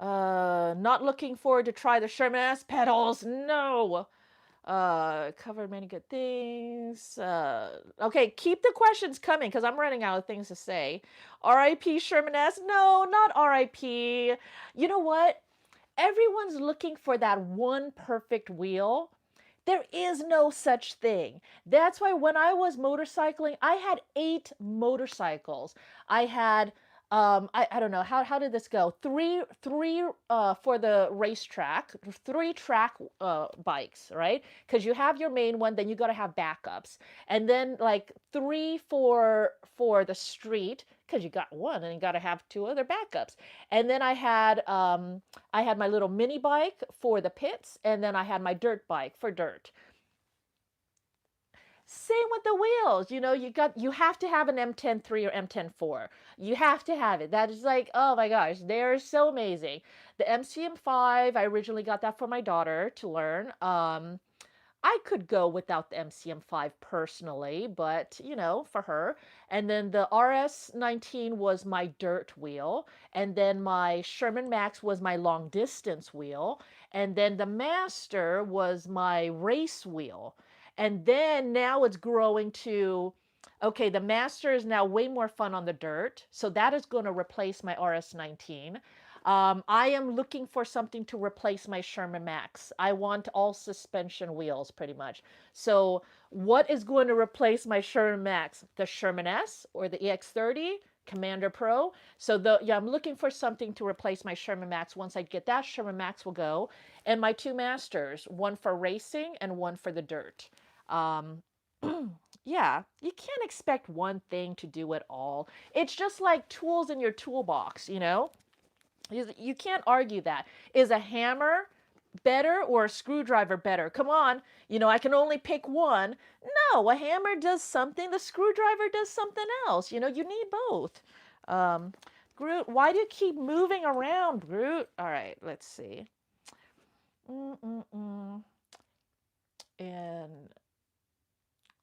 Not looking forward to try the Sherman S pedals. No. Covered many good things. Okay, keep the questions coming because I'm running out of things to say. R.I.P. Sherman S. No, not R.I.P. You know what? Everyone's looking for that one perfect wheel. There is no such thing. That's why when I was motorcycling, I had 8 motorcycles. I had I don't know how did this go? Three for the racetrack, 3 track bikes, right? Because you have your main one, then you got to have backups, and then like 3 for the street because you got one, and you got to have 2 other backups. And then I had my little mini bike for the pits, and then I had my dirt bike for dirt. Same with the wheels. You have to have an M10-3 or M10-4. You have to have it. That is like, oh my gosh, they're so amazing. The MCM5, I originally got that for my daughter to learn. I could go without the MCM5 personally, but for her. And then the RS19 was my dirt wheel, and then my Sherman Max was my long distance wheel, and then the Master was my race wheel. And then now it's growing to, okay, the Master is now way more fun on the dirt. So that is going to replace my RS19. I am looking for something to replace my Sherman Max. I want all suspension wheels pretty much. So what is going to replace my Sherman Max? The Sherman S or the EX30? Commander Pro. So I'm looking for something to replace my Sherman Max. Once I get that, Sherman Max will go. And my 2 Masters, one for racing and one for the dirt. Yeah, you can't expect one thing to do it all. It's just like tools in your toolbox, You can't argue that. Is a hammer better or a screwdriver better? Come on, I can only pick one. No, a hammer does something, the screwdriver does something else. You need both. Um, Groot, why do you keep moving around, Groot? All right, let's see. Mm-mm-mm. And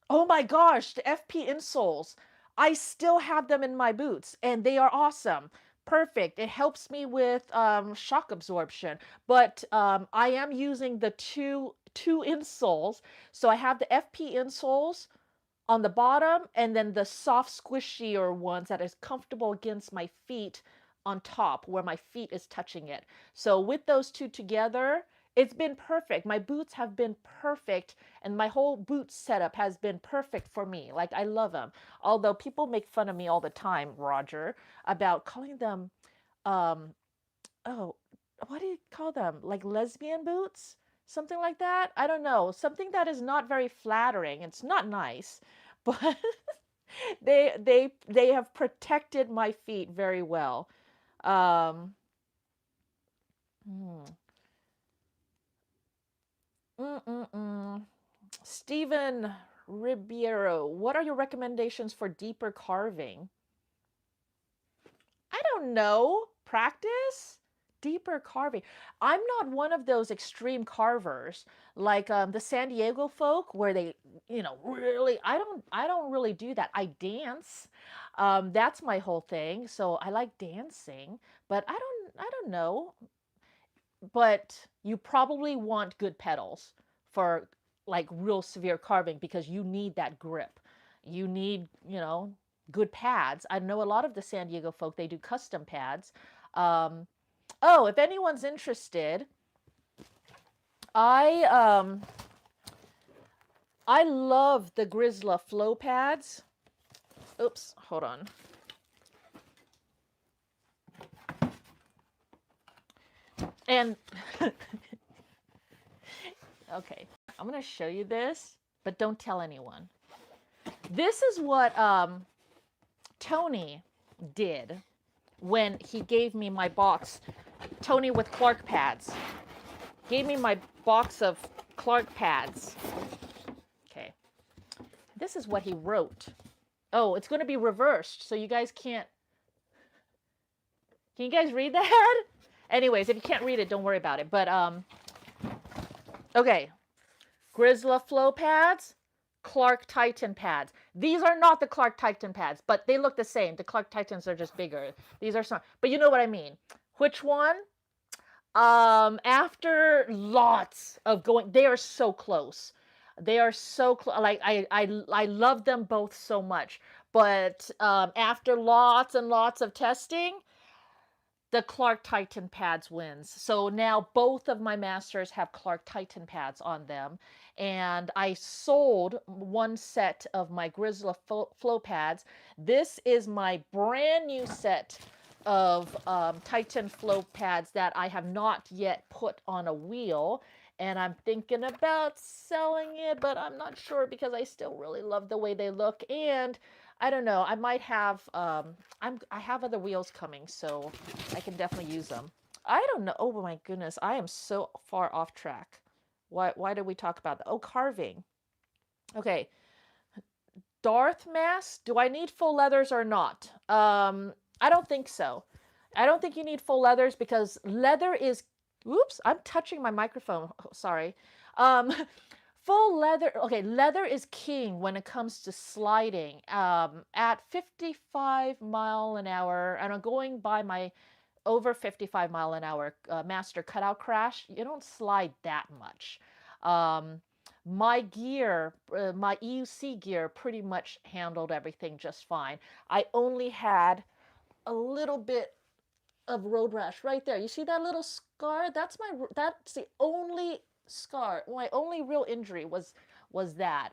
oh my gosh, the FP insoles. I still have them in my boots and they are awesome. Perfect. It helps me with shock absorption. But I am using the two insoles. So I have the FP insoles on the bottom and then the soft squishier ones that is comfortable against my feet on top where my feet is touching it. So with those two together, it's been perfect. My boots have been perfect and my whole boot setup has been perfect for me. Like I love them. Although people make fun of me all the time, Roger, about calling them oh, what do you call them? Like lesbian boots? Something like that? I don't know. Something that is not very flattering. It's not nice, but they have protected my feet very well. Um, hmm. Mm-mm-mm. Stephen Ribeiro, what are your recommendations for deeper carving? I don't know. Practice? Deeper carving. I'm not one of those extreme carvers like the San Diego folk where they, really I don't really do that. I dance. That's my whole thing. So I like dancing, but I don't know. But you probably want good pedals for like real severe carving because you need that grip. You need, good pads. I know a lot of the San Diego folk, they do custom pads. Um, oh, if anyone's interested, I um I love the Grizzla flow pads. Oops, hold on. And okay, I'm gonna show you this, but don't tell anyone. This is what Tony did when he gave me my box. Tony with Clark pads gave me my box of Clark pads. Okay, this is what he wrote. Oh, it's going to be reversed, so you guys can't. Can you guys read that? Anyways, if you can't read it, don't worry about it. But okay, Grizzla flow pads, Clark Titan pads. These are not the Clark Titan pads, but they look the same. The Clark Titans are just bigger. These are some, but you know what I mean. Which one? After lots of going, they are so close. They are so close. Like I love them both so much. But after lots and lots of testing, the Clark Titan pads wins. So now both of my masters have Clark Titan pads on them. And I sold one set of my Grizzla flow pads. This is my brand new set of Titan flow pads that I have not yet put on a wheel. And I'm thinking about selling it, but I'm not sure because I still really love the way they look. And I don't know. I might have I have other wheels coming, so I can definitely use them. I don't know. Oh my goodness, I am so far off track. Why did we talk about that? Oh, carving. Okay. Darth mask. Do I need full leathers or not? I don't think so. I don't think you need full leathers because leather is. Oops, I'm touching my microphone. Sorry. Um, full leather. Okay, leather is king when it comes to sliding. At 55 mile an hour, and I'm going by my over 55 mile an hour master cutout crash. You don't slide that much. Um, my gear, my EUC gear, pretty much handled everything just fine. I only had a little bit of road rash right there. You see that little scar? That's the only scar. My only real injury was that.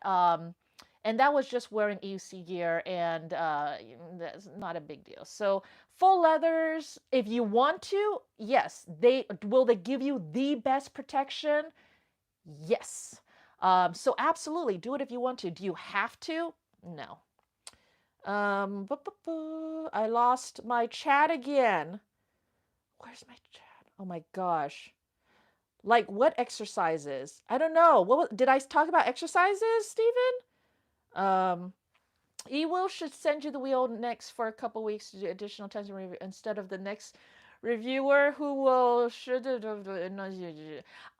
And that was just wearing EUC gear, and that's not a big deal. So full leathers, if you want to, yes. They give you the best protection? Yes. So absolutely, do it if you want to. Do you have to? No. I lost my chat again. Where's my chat? Oh my gosh. Like what exercises? I don't know. Did I talk about exercises, Stephen? Um, E-Will should send you the wheel next for a couple weeks to do additional testing review instead of the next reviewer who will should.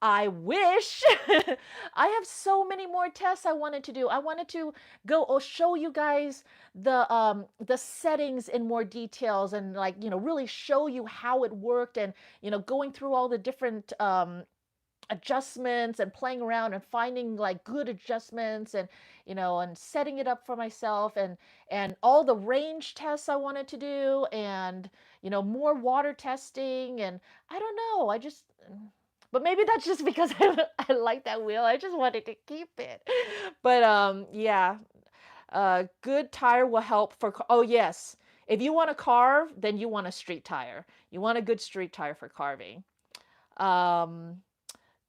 I wish. I have so many more tests I wanted to do. I wanted to go show you guys the settings in more details and like really show you how it worked and going through all the different adjustments and playing around and finding like good adjustments and and setting it up for myself and all the range tests I wanted to do and more water testing and I don't know, I just but maybe that's just because I like that wheel. I just wanted to keep it. But yeah, good tire will help for oh yes, if you want to carve, then you want a street tire. You want a good street tire for carving. um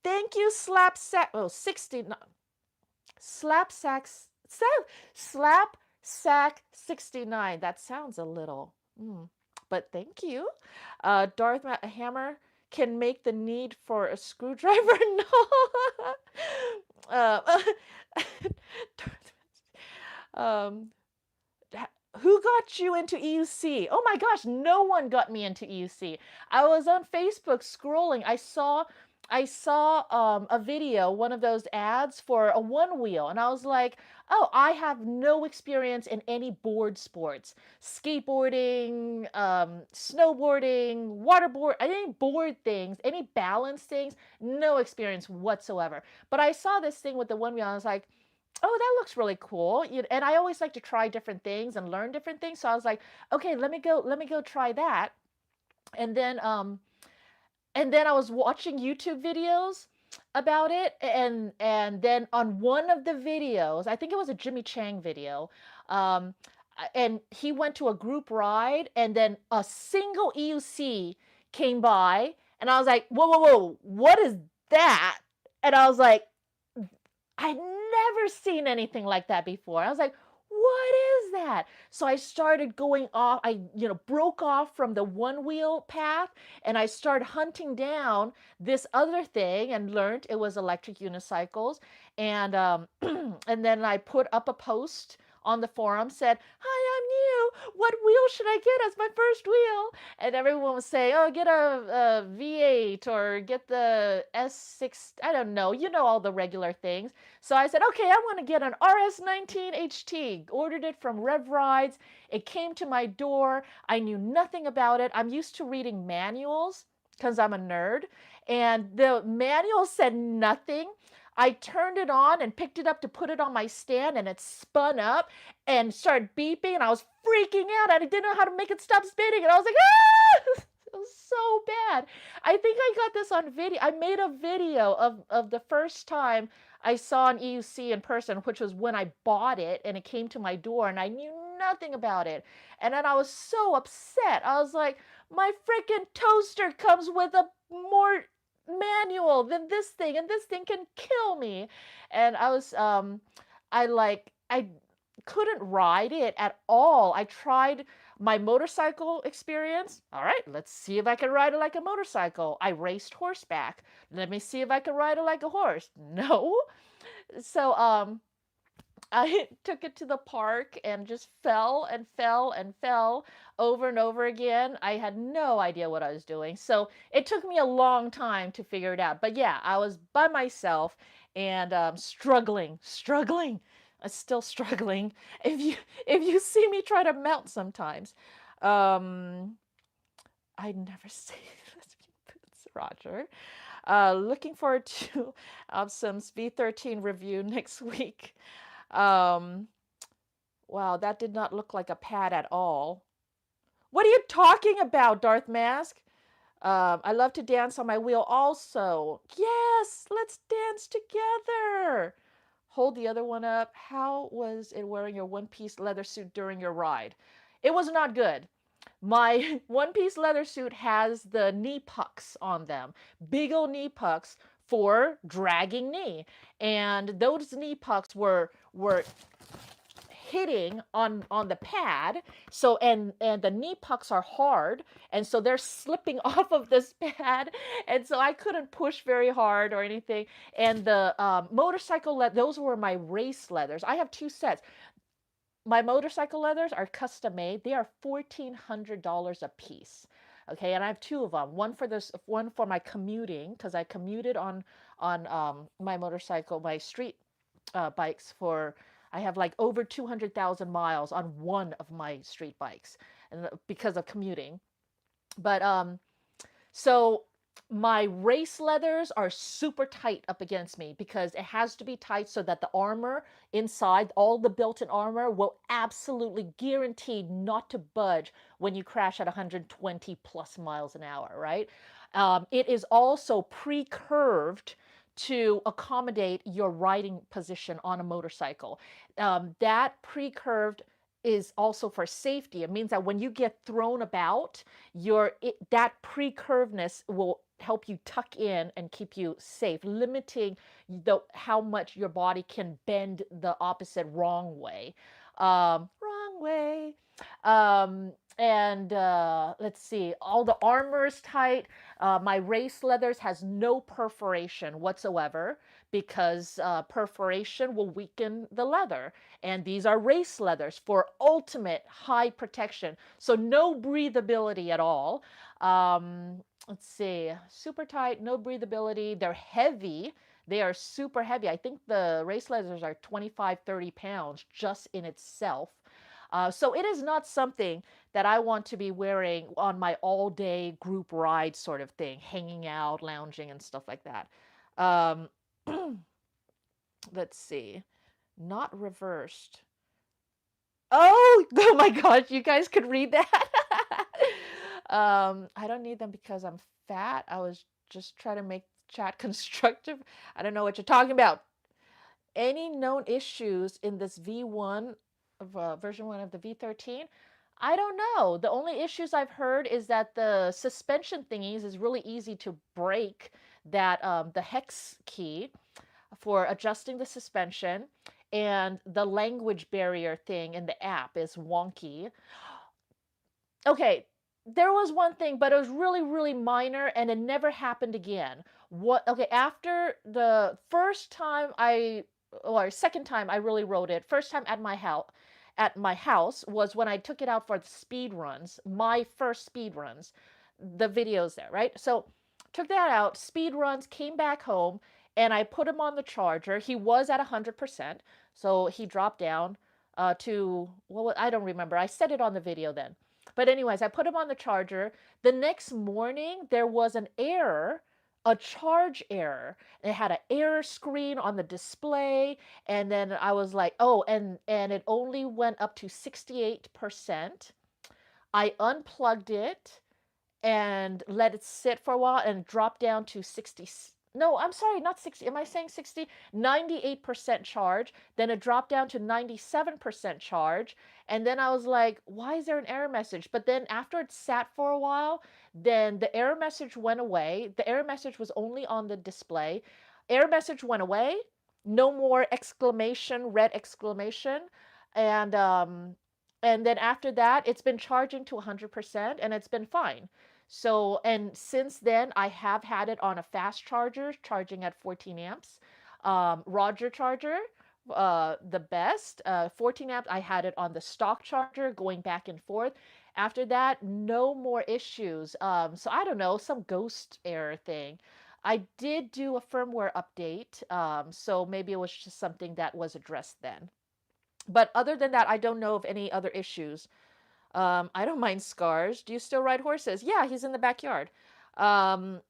Thank you, Slap Sack. Oh, 60. No, Slap Sack. Slap Sack 69. That sounds a little. But thank you. Darth Hammer can make the need for a screwdriver. No. um, who got you into EUC? Oh my gosh, no one got me into EUC. I was on Facebook scrolling. I saw a video, one of those ads for a one wheel, and I was like, oh, I have no experience in any board sports, skateboarding, snowboarding, waterboard, any board things, any balance things, no experience whatsoever. But I saw this thing with the one wheel, and I was like, oh, that looks really cool. And I always like to try different things and learn different things. So I was like, okay, let me go try that. And then I was watching YouTube videos about it, and then on one of the videos, I think it was a Jimmy Chang video, um, and he went to a group ride, and then a single EUC came by, and I was like, whoa, whoa, whoa, what is that? And I was like, I'd never seen anything like that before. I was like, what is that? So I started going off. I, broke off from the one wheel path and I started hunting down this other thing and learned it was electric unicycles. And and then I put up a post on the forum, said, hi, I'm new. What wheel should I get as my first wheel? And everyone was saying, oh, get a V8 or get the S6. I don't know. All the regular things. So I said, okay, I want to get an RS19 HT. Ordered it from Rev Rides. It came to my door. I knew nothing about it. I'm used to reading manuals because I'm a nerd. And the manual said nothing. I turned it on and picked it up to put it on my stand, and it spun up and started beeping, and I was freaking out. I didn't know how to make it stop spinning, and I was like, ah! It was so bad. I think I got this on video. I made a video of the first time I saw an EUC in person, which was when I bought it, and it came to my door, and I knew nothing about it. And then I was so upset. I was like, my freaking toaster comes with a more manual than this thing, and this thing can kill me. And I couldn't ride it at all. I tried my motorcycle experience. All right, let's see if I can ride it like a motorcycle. I raced horseback. Let me see if I can ride it like a horse. No. So I took it to the park and just fell and fell and fell over and over again. I had no idea what I was doing. So it took me a long time to figure it out. But yeah, I was by myself and struggling. I'm still struggling. If you see me try to mount sometimes, I'd never say this, Roger. Looking forward to Absum's V13 review next week. Wow, that did not look like a pad at all. What are you talking about, Darth Mask? I love to dance on my wheel also. Yes, let's dance together. Hold the other one up. How was it wearing your one-piece leather suit during your ride? It was not good. My one-piece leather suit has the knee pucks on them. Big old knee pucks for dragging knee. And those knee pucks were hitting on the pad. So and the knee pucks are hard, and so they're slipping off of this pad, and so I couldn't push very hard or anything. And the motorcycle those were my race leathers. I have two sets. My motorcycle leathers are custom made. They are $1,400 a piece. Okay, and I have two of them. One for my commuting, because I commuted on my motorcycle, my street bikes for. I have like over 200,000 miles on one of my street bikes, and because of commuting. But so my race leathers are super tight up against me because it has to be tight so that the armor inside, all the built-in armor, will absolutely guaranteed not to budge when you crash at 120 plus miles an hour, right? It is also pre-curved to accommodate your riding position on a motorcycle. That pre-curved is also for safety. It means that when you get thrown about, that pre-curvedness will help you tuck in and keep you safe, limiting how much your body can bend the opposite wrong way. Wrong way. And let's see, all the armor is tight. My race leathers has no perforation whatsoever because perforation will weaken the leather. And these are race leathers for ultimate high protection. So no breathability at all. Let's see, super tight, no breathability. They're heavy. They are super heavy. I think the race leathers are 25, 30 pounds just in itself. So it is not something that I want to be wearing on my all-day group ride sort of thing, hanging out, lounging, and stuff like that. Um, let's see, not reversed. Oh, oh my gosh, you guys could read that. I don't need them because I'm fat. I was just trying to make chat constructive. I don't know what you're talking about. Any known issues in this V1 of version 1 of the V13? I don't know. The only issues I've heard is that the suspension thingies is really easy to break, that the hex key for adjusting the suspension, and the language barrier thing in the app is wonky. Okay, there was one thing, but it was really, really minor, and it never happened again. What? Okay, after the first time or second time I really rode it, first time at my house was when I took it out for the speed runs, my first speed runs, the videos there, right? So took that out, speed runs, came back home, and I put him on the charger. He was at 100%, so he dropped down to, well, I don't remember. I said it on the video then. But anyways, I put him on the charger. The next morning, there was an error, a charge error. It had an error screen on the display, and then I was like, oh, and it only went up to 68%. I unplugged it and let it sit for a while and drop down to 60. No, I'm sorry, not 60. Am I saying 60? 98% charge. Then it dropped down to 97% charge. And then I was like, why is there an error message? But then after it sat for a while, then the error message went away. The error message was only on the display. Error message went away. No more exclamation, red exclamation. And then after that, it's been charging to 100% and it's been fine. So, and since then, I have had it on a fast charger, charging at 14 amps. Roger charger, the best. 14 amps, I had it on the stock charger, going back and forth. After that, no more issues. So I don't know, some ghost error thing. I did do a firmware update, so maybe it was just something that was addressed then. But other than that, I don't know of any other issues. I don't mind scars. Do you still ride horses? Yeah, he's in the backyard. Um,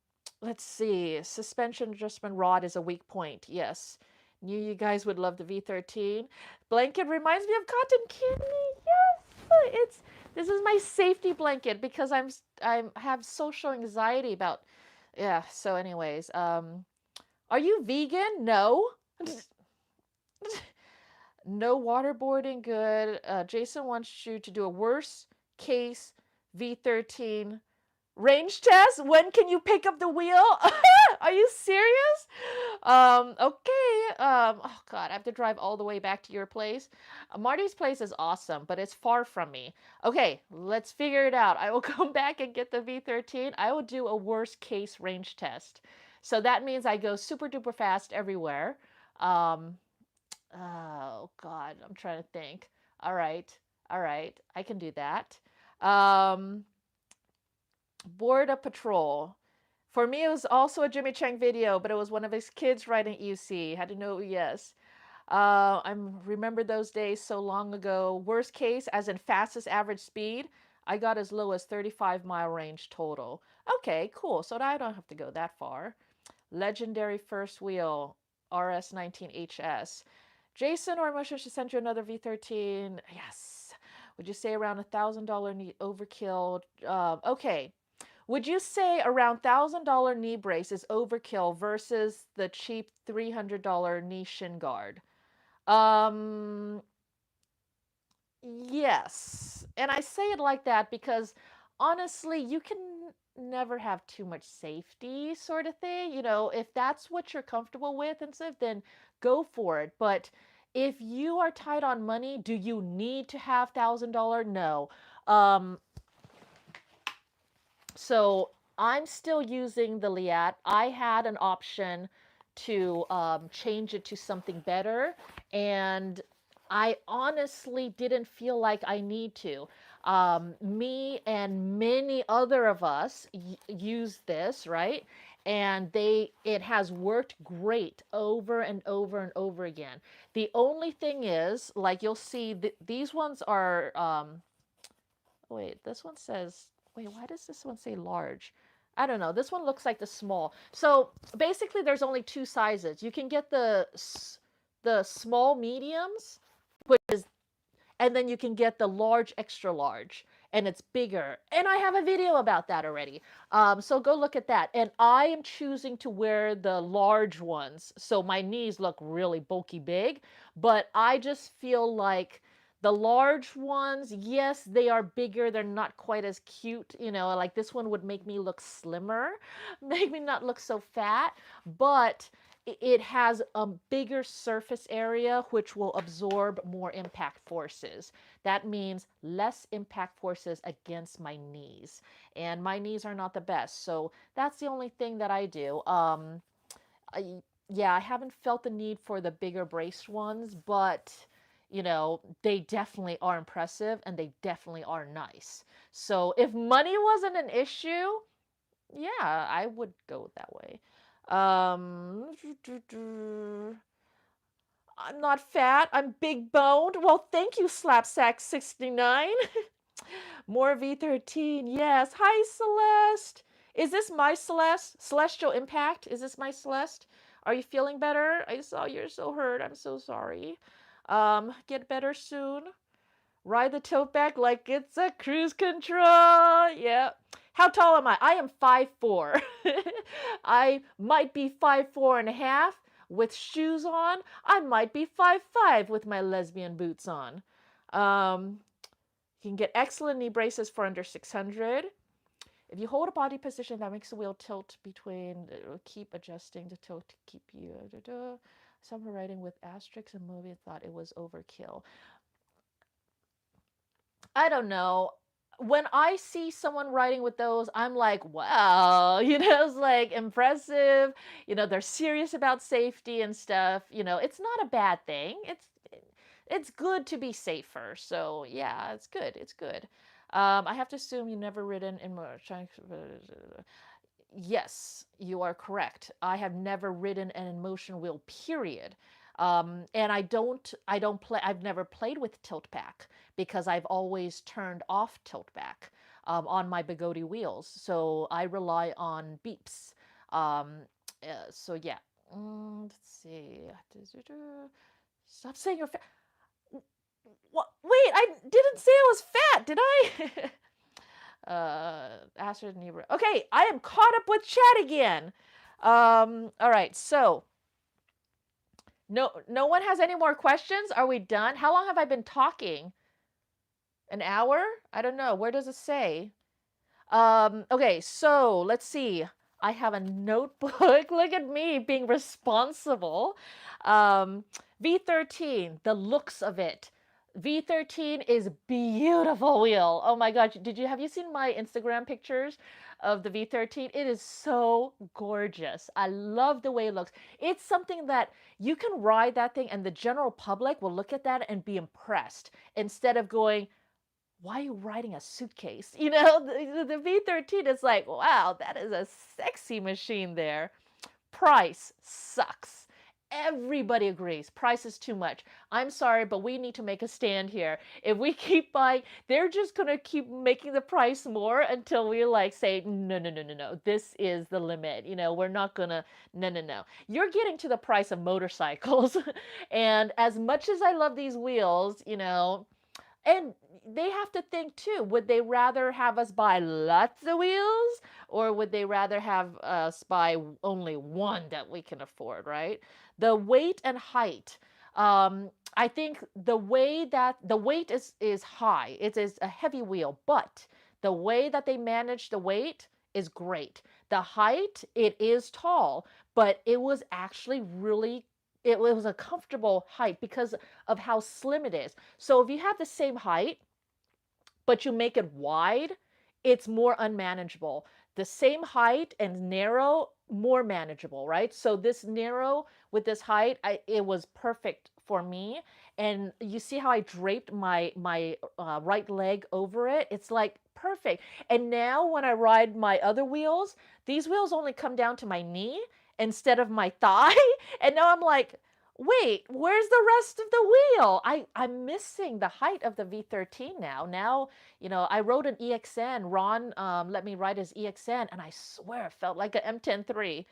let's see. Suspension adjustment rod is a weak point. Yes. Knew you guys would love the V13. Blanket reminds me of cotton candy. Yes. This is my safety blanket because I have social anxiety about, yeah. So anyways, are you vegan? No. No waterboarding, good. Jason wants you to do a worst case V13 Range test? When can you pick up the wheel? Are you serious? Okay. Oh God, I have to drive all the way back to your place. Marty's place is awesome, but it's far from me. Okay, let's figure it out. I will come back and get the V13. I will do a worst case range test. So that means I go super duper fast everywhere. Um, oh God, I'm trying to think. All right, all right, I can do that. Um, Board a patrol. For me, it was also a Jimmy Chang video, but it was one of his kids riding EUC. Had to know, yes. I remember those days so long ago. Worst case, as in fastest average speed, I got as low as 35-mile range total. Okay, cool. So I don't have to go that far. Legendary first wheel, RS19HS. Jason or Musha should send you another V13. Yes. Would you say around $1,000 overkill? Okay. Would you say around $1,000 knee brace is overkill versus the cheap $300 knee shin guard? Um, yes. And I say it like that because honestly, you can never have too much safety sort of thing. You know, if that's what you're comfortable with and stuff, then go for it. But if you are tight on money, do you need to have $1,000? No. Um, so I'm still using the Liat. I had an option to change it to something better, and I honestly didn't feel like I need to. Me and many other of us use this, right? And it has worked great over and over and over again. The only thing is, like you'll see, these ones are wait, this one says, wait, why does this one say large? I don't know. This one looks like the small. So basically, there's only two sizes. You can get the small mediums, which is, and then you can get the large extra large, and it's bigger. And I have a video about that already. So go look at that. And I am choosing to wear the large ones, so my knees look really bulky big. But I just feel like the large ones, yes, they are bigger. They're not quite as cute. You know, like this one would make me look slimmer, make me not look so fat. But it has a bigger surface area which will absorb more impact forces. That means less impact forces against my knees. And my knees are not the best. So that's the only thing that I do. Yeah, I haven't felt the need for the bigger braced ones, but you know, they definitely are impressive and they definitely are nice. So if money wasn't an issue, yeah, I would go that way. Um, I'm not fat. I'm big boned. Well, thank you, Slapsack69. More V13. Yes. Hi, Celeste. Is this my Celeste? Celestial Impact? Is this my Celeste? Are you feeling better? I saw you're so hurt. I'm so sorry. Get better soon. Ride the tote bag like it's a cruise control. Yeah. How tall am I? I am 5'4". I might be 5'4.5" with shoes on. I might be 5'5" with my lesbian boots on. You can get excellent knee braces for under 600. If you hold a body position that makes the wheel tilt between, keep adjusting the tilt to keep you. Some writing with asterisks and movie thought it was overkill. I don't know. When I see someone riding with those, I'm like, wow, you know, it's like impressive. You know, they're serious about safety and stuff. You know, it's not a bad thing. It's good to be safer. So yeah, it's good. It's good. I have to assume you never ridden in Yes, you are correct. I have never ridden an Inmotion wheel, period. And I've never played with tilt back because I've always turned off tilt back on my Bugatti wheels. So I rely on beeps. So yeah. Let's see. Stop saying you're fat. What? Wait, I didn't say I was fat, did I? Astrid Niebuhr. Okay, I am caught up with chat again. All right, so no one has any more questions. Are we done? How long have I been talking? An hour? I don't know. Where does it say? Okay, so let's see. I have a notebook. Look at me being responsible. Um, V13, the looks of it. V13 is beautiful wheel. Oh my gosh, have you seen my Instagram pictures of the V13? It is so gorgeous. I love the way it looks. It's something that you can ride that thing and the general public will look at that and be impressed instead of going, why are you riding a suitcase? The V13 is like, wow, that is a sexy machine there. Price sucks. Everybody agrees. Price is too much. I'm sorry, but we need to make a stand here. If we keep buying, they're just going to keep making the price more until we like say, no, no, no, no, no. This is the limit. We're not going to, no, no, no. You're getting to the price of motorcycles. And as much as I love these wheels, and they have to think too, would they rather have us buy lots of wheels or would they rather have us buy only one that we can afford, right? The weight and height. I think the weight is high. It is a heavy wheel, but the way that they manage the weight is great. The height, it is tall, but it was actually really, it was a comfortable height because of how slim it is. So if you have the same height, but you make it wide, it's more unmanageable. The same height and narrow, more manageable, right? So this narrow with this height, it was perfect for me. And you see how I draped my right leg over it? It's like perfect. And now when I ride my other wheels, these wheels only come down to my knee instead of my thigh. And now I'm like, wait, where's the rest of the wheel? I'm missing the height of the V13 now. Now, I wrote an EXN. Ron let me write his EXN, and I swear it felt like an M103.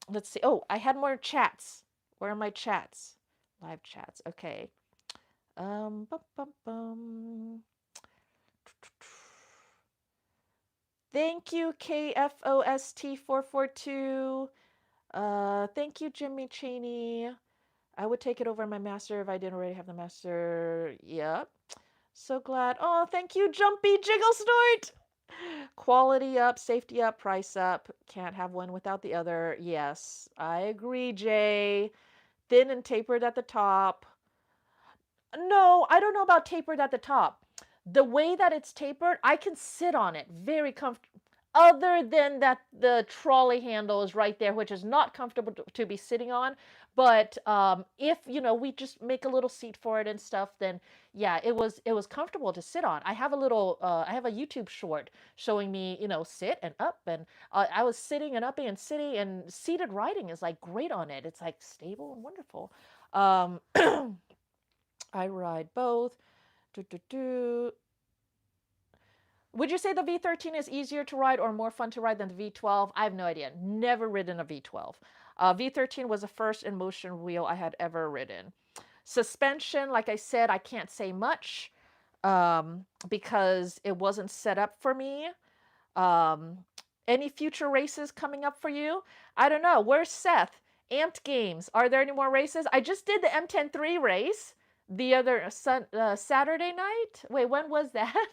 Let's see. Oh, I had more chats. Where are my chats? Live chats. Okay. Bum, bum, bum. Thank you, KFOST442. Thank you, Jimmy Cheney. I would take it over my master if I didn't already have the master. Yep. So glad. Oh, thank you, Jumpy Jiggle Snort. Quality up, safety up, price up. Can't have one without the other. Yes, I agree, Jay. Thin and tapered at the top. No, I don't know about tapered at the top. The way that it's tapered, I can sit on it very comfortable. Other than that, the trolley handle is right there, which is not comfortable to be sitting on. But if we just make a little seat for it and stuff, then yeah, it was comfortable to sit on. I have I have a YouTube short showing me sit and up, and I was sitting and upping and sitting, and seated riding is like great on it. It's like stable and wonderful. Um, I ride both. Do, do, do. Would you say the V13 is easier to ride or more fun to ride than the V12? I have no idea. Never ridden a V12. V13 was the first Inmotion wheel I had ever ridden. Suspension, like I said, I can't say much because it wasn't set up for me. Any future races coming up for you? I don't know. Where's Seth? Amped Games. Are there any more races? I just did the M103 race the other Saturday night. Wait, when was that?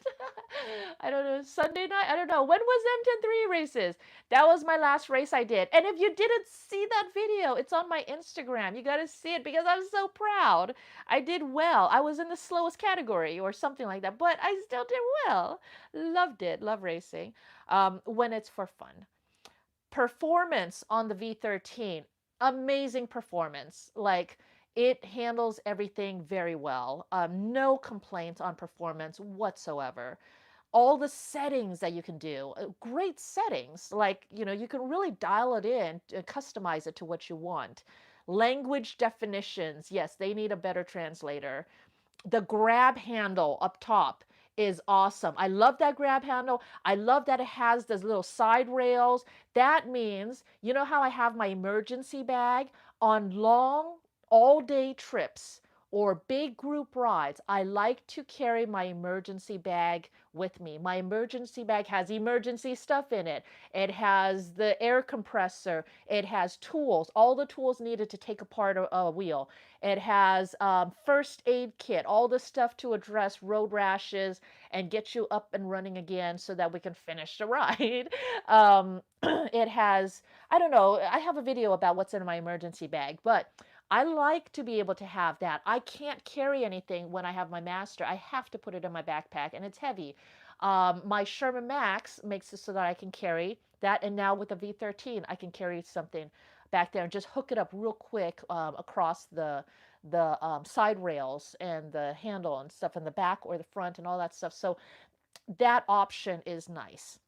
I don't know. Sunday night? I don't know. When was M103 races? That was my last race I did. And if you didn't see that video, it's on my Instagram. You got to see it because I'm so proud. I did well. I was in the slowest category or something like that, but I still did well. Loved it. Love racing when it's for fun. Performance on the V13. Amazing performance. Like, it handles everything very well. No complaints on performance whatsoever. All the settings that you can do, great settings. Like, you can really dial it in, customize it to what you want. Language definitions, yes, they need a better translator. The grab handle up top is awesome. I love that grab handle. I love that it has those little side rails. That means, you know how I have my emergency bag on long all day trips or big group rides, I like to carry my emergency bag with me. My emergency bag has emergency stuff in it. It has the air compressor. It has tools, all the tools needed to take apart a wheel. It has first aid kit, all the stuff to address road rashes and get you up and running again so that we can finish the ride. It has, I don't know, I have a video about what's in my emergency bag, but I like to be able to have that. I can't carry anything when I have my master. I have to put it in my backpack, and it's heavy. My Sherman Max makes it so that I can carry that, and now with the V13, I can carry something back there and just hook it up real quick across the side rails and the handle and stuff in the back or the front and all that stuff. So that option is nice.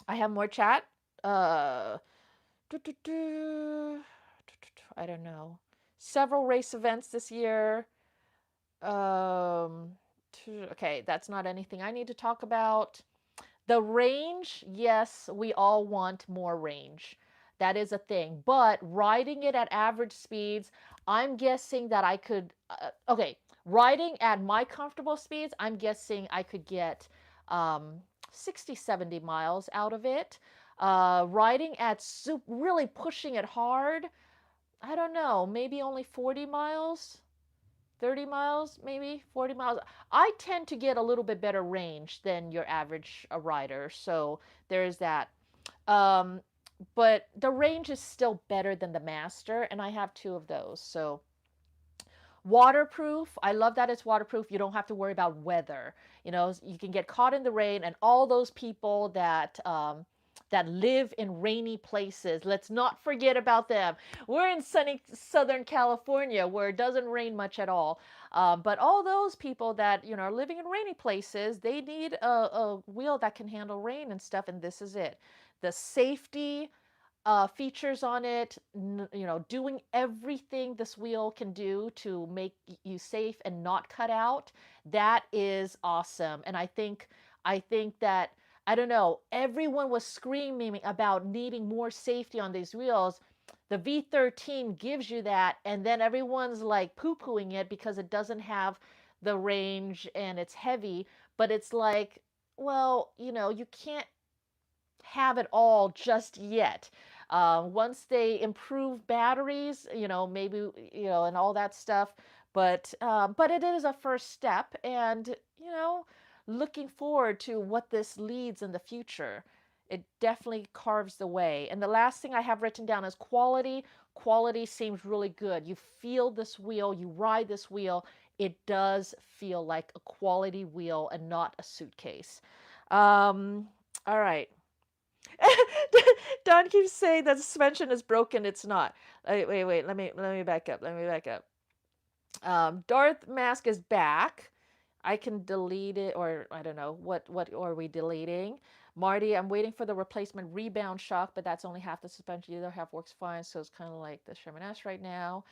I have more chat. Uh, I don't know. Several race events this year. Um, okay, that's not anything I need to talk about. The range, yes, we all want more range. That is a thing. But riding it at average speeds, I'm guessing that I could, okay, riding at my comfortable speeds, I'm guessing I could get 60, 70 miles out of it. Riding at really pushing it hard, I don't know, maybe only 40 miles. 30 miles, maybe 40 miles. I tend to get a little bit better range than your average rider, so there's that. Um, but the range is still better than the Master, and I have two of those. So waterproof, I love that it's waterproof. You don't have to worry about weather. You know, you can get caught in the rain, and all those people that live in rainy places. Let's not forget about them. We're in sunny Southern California where it doesn't rain much at all. But all those people that are living in rainy places, they need a wheel that can handle rain and stuff. And this is it. The safety features on it, doing everything this wheel can do to make you safe and not cut out. That is awesome. And I think that, I don't know, everyone was screaming about needing more safety on these wheels. The V13 gives you that, and then everyone's like poo-pooing it because it doesn't have the range and it's heavy. But it's like, well, you can't have it all just yet. Once they improve batteries, maybe, and all that stuff. But it is a first step, and looking forward to what this leads in the future. It definitely carves the way. And the last thing I have written down is quality. Quality seems really good. You feel this wheel, you ride this wheel. It does feel like a quality wheel and not a suitcase. All right. Don keeps saying that the suspension is broken. It's not. Wait. Let me back up. Darth Mask is back. I can delete it, or I don't know what are we deleting. Marty, I'm waiting for the replacement rebound shock, but that's only half the suspension. The other half works fine, so it's kind of like the Sherman S right now.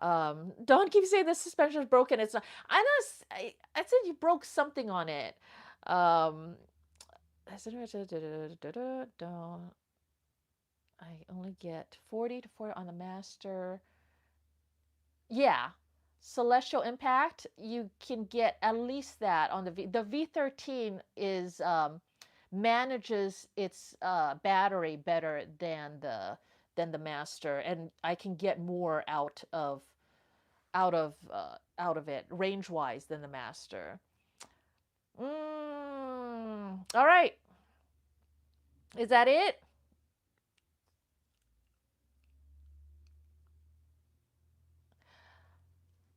Don keeps saying the suspension is broken. It's not. I said you broke something on it. I only get 40 to 40 on the Master. Yeah. Celestial Impact, you can get at least that on the V13 is manages its battery better than the Master, and I can get more out of it range wise than the Master. All right. Is that it?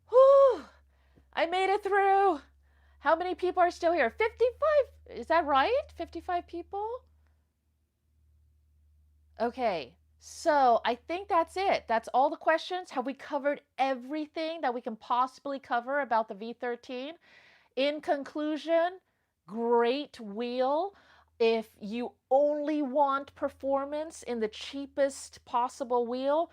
Whew. I made it through. How many people are still here? 55. Is that right? 55 people? Okay. So I think that's it. That's all the questions. Have we covered everything that we can possibly cover about the V13? In conclusion, great wheel. If you only want performance in the cheapest possible wheel,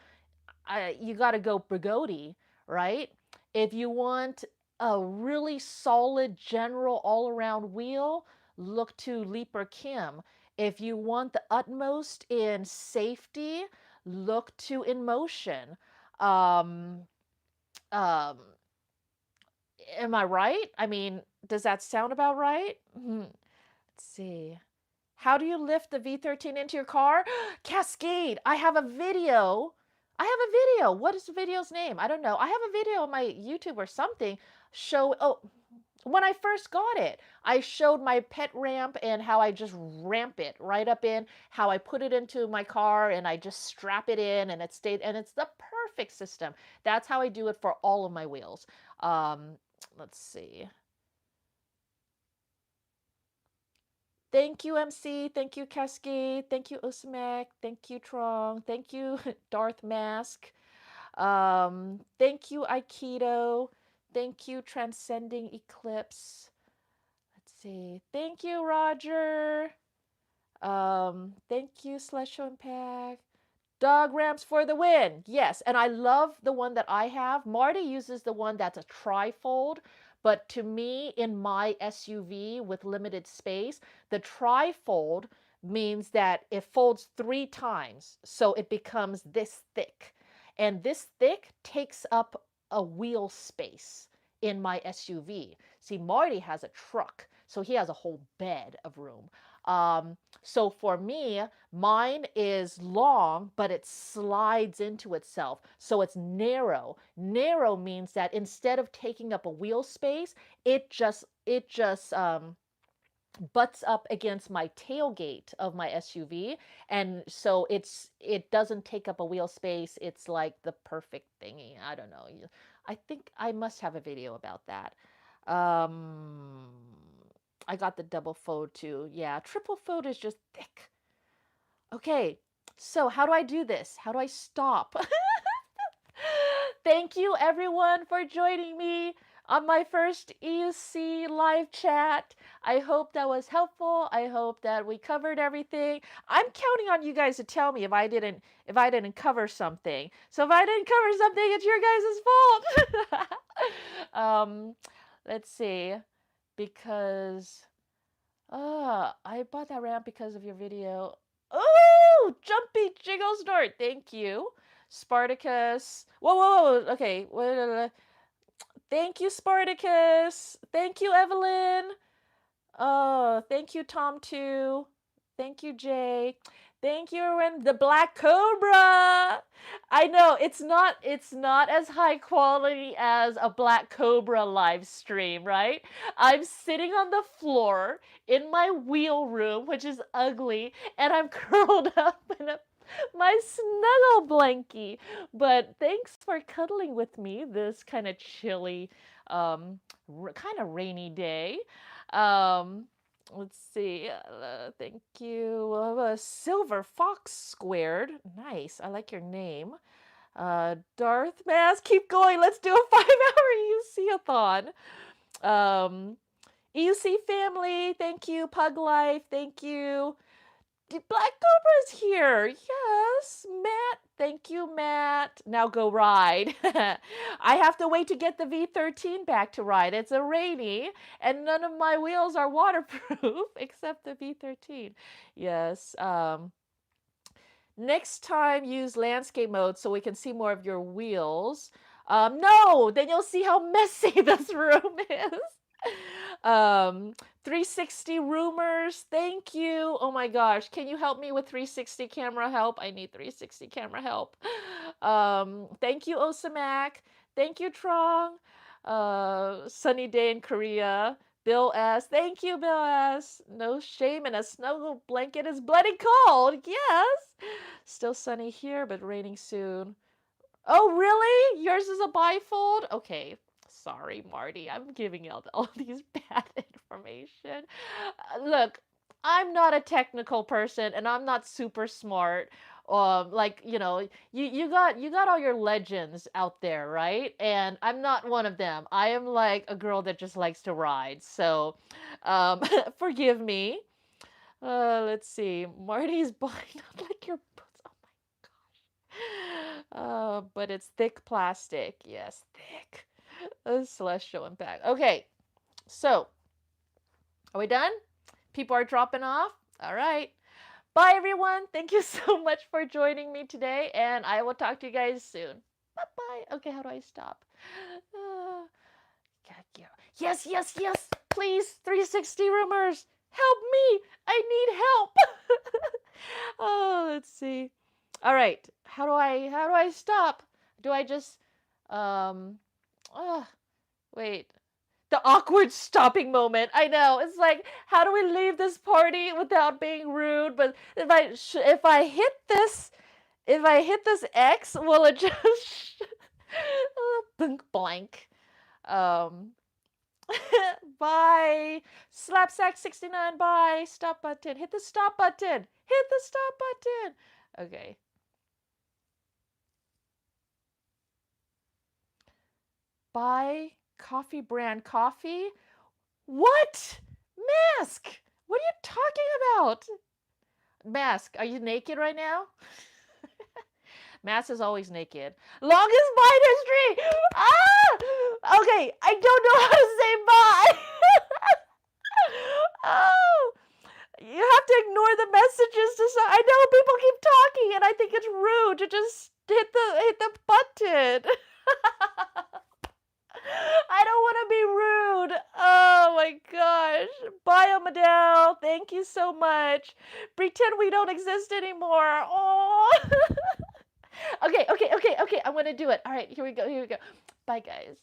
you got to go Brigodi, right? If you want a really solid general all-around wheel, look to Leaper Kim. If you want the utmost in safety, look to Inmotion. Um, um, Am I right? I mean, does that sound about right? Let's see. How do you lift the V13 into your car? Cascade. I have a video. I have a video. What is the video's name? I don't know. I have a video on my YouTube or something. When I first got it, I showed my pet ramp and how I just ramp it right up in, how I put it into my car and I just strap it in and it stayed, and it's the perfect system. That's how I do it for all of my wheels. Let's see. Thank you, MC. Thank you, Cascade. Thank you, Usamek. Thank you, Trong. Thank you, Darth Mask. Thank you, Aikido. Thank you, Transcending Eclipse. Let's see. Thank you, Roger. Thank you, Celestial Impact. Dog ramps for the win. Yes, and I love the one that I have. Marty uses the one that's a trifold, but to me, in my SUV with limited space, the trifold means that it folds 3 times, so it becomes this thick. And this thick takes up a wheel space in my SUV. See, Marty has a truck, so he has a whole bed of room. So for me, mine is long, but it slides into itself. So it's narrow. Narrow means that instead of taking up a wheel space, it just butts up against my tailgate of my SUV, and so it doesn't take up a wheel space. It's like the perfect thingy. I don't know. I think I must have a video about that. Um, I got the double fold too. Yeah, triple fold is just thick. Okay, so how do I do this? How do I stop? Thank you everyone for joining me on my first EUC live chat. I hope that was helpful. I hope that we covered everything. I'm counting on you guys to tell me if I didn't cover something. So if I didn't cover something, it's your guys' fault. Let's see. Because I bought that ramp because of your video. Oh, Jumpy Jiggle Snort. Thank you. Spartacus. Whoa, whoa, whoa. Okay. Thank you, Spartacus. Thank you, Evelyn. Oh, thank you, Tom, too. Thank you, Jay. Thank you, Erwin. The Black Cobra. I know it's not as high quality as a Black Cobra live stream, right? I'm sitting on the floor in my wheel room, which is ugly, and I'm curled up in my snuggle blankie. But thanks for cuddling with me this kind of chilly, kind of rainy day. Um, let's see. Thank you. Silver Fox Squared. Nice. I like your name. Darth Mask, keep going. Let's do a 5-hour EUC-a-thon. EUC family, thank you. Pug Life, thank you. Black Cobra's here. Yes, Matt. Thank you, Matt. Now go ride. I have to wait to get the V13 back to ride. It's a rainy, and none of my wheels are waterproof except the V13. Yes. Next time, use landscape mode so we can see more of your wheels. No, then you'll see how messy this room is. 360 rumors, thank you. Oh my gosh, can you help me with 360 camera help? I need 360 camera help. Thank you, Osamak. Thank you, Trong. Sunny day in Korea. Bill S. Thank you, Bill S. No shame in a snuggle blanket is bloody cold. Yes. Still sunny here, but raining soon. Oh, really? Yours is a bifold? Okay. Sorry, Marty. I'm giving out all these bad information. Look, I'm not a technical person and I'm not super smart. Like, you got all your legends out there, right? And I'm not one of them. I am like a girl that just likes to ride. So, forgive me. Let's see. Marty's buying not like your boots. Oh my gosh. But it's thick plastic. Yes, thick. Celestial impact. Okay, so are we done? People are dropping off. All right. Bye, everyone. Thank you so much for joining me today, and I will talk to you guys soon. Bye bye. Okay, how do I stop? Yes, yes, yes. Please, 360 rumors. Help me. I need help. Oh, let's see. All right. How do I stop? Do I just oh, wait. The awkward stopping moment. I know. It's like, how do we leave this party without being rude? But if I hit this X, will it just blank? Um, bye. Slapsack69, bye. Stop button. Hit the stop button. Hit the stop button. Okay. Buy coffee brand coffee? What? Mask! What are you talking about? Mask, are you naked right now? Mask is always naked. Longest bite history! Ah! Okay, I don't know how to say bye. Oh! You have to ignore the messages I know people keep talking and I think it's rude to just hit the button. I don't want to be rude. Oh my gosh. Bye, Amadel. Thank you so much. Pretend we don't exist anymore. Oh. Okay. I'm going to do it. All right, here we go. Bye, guys.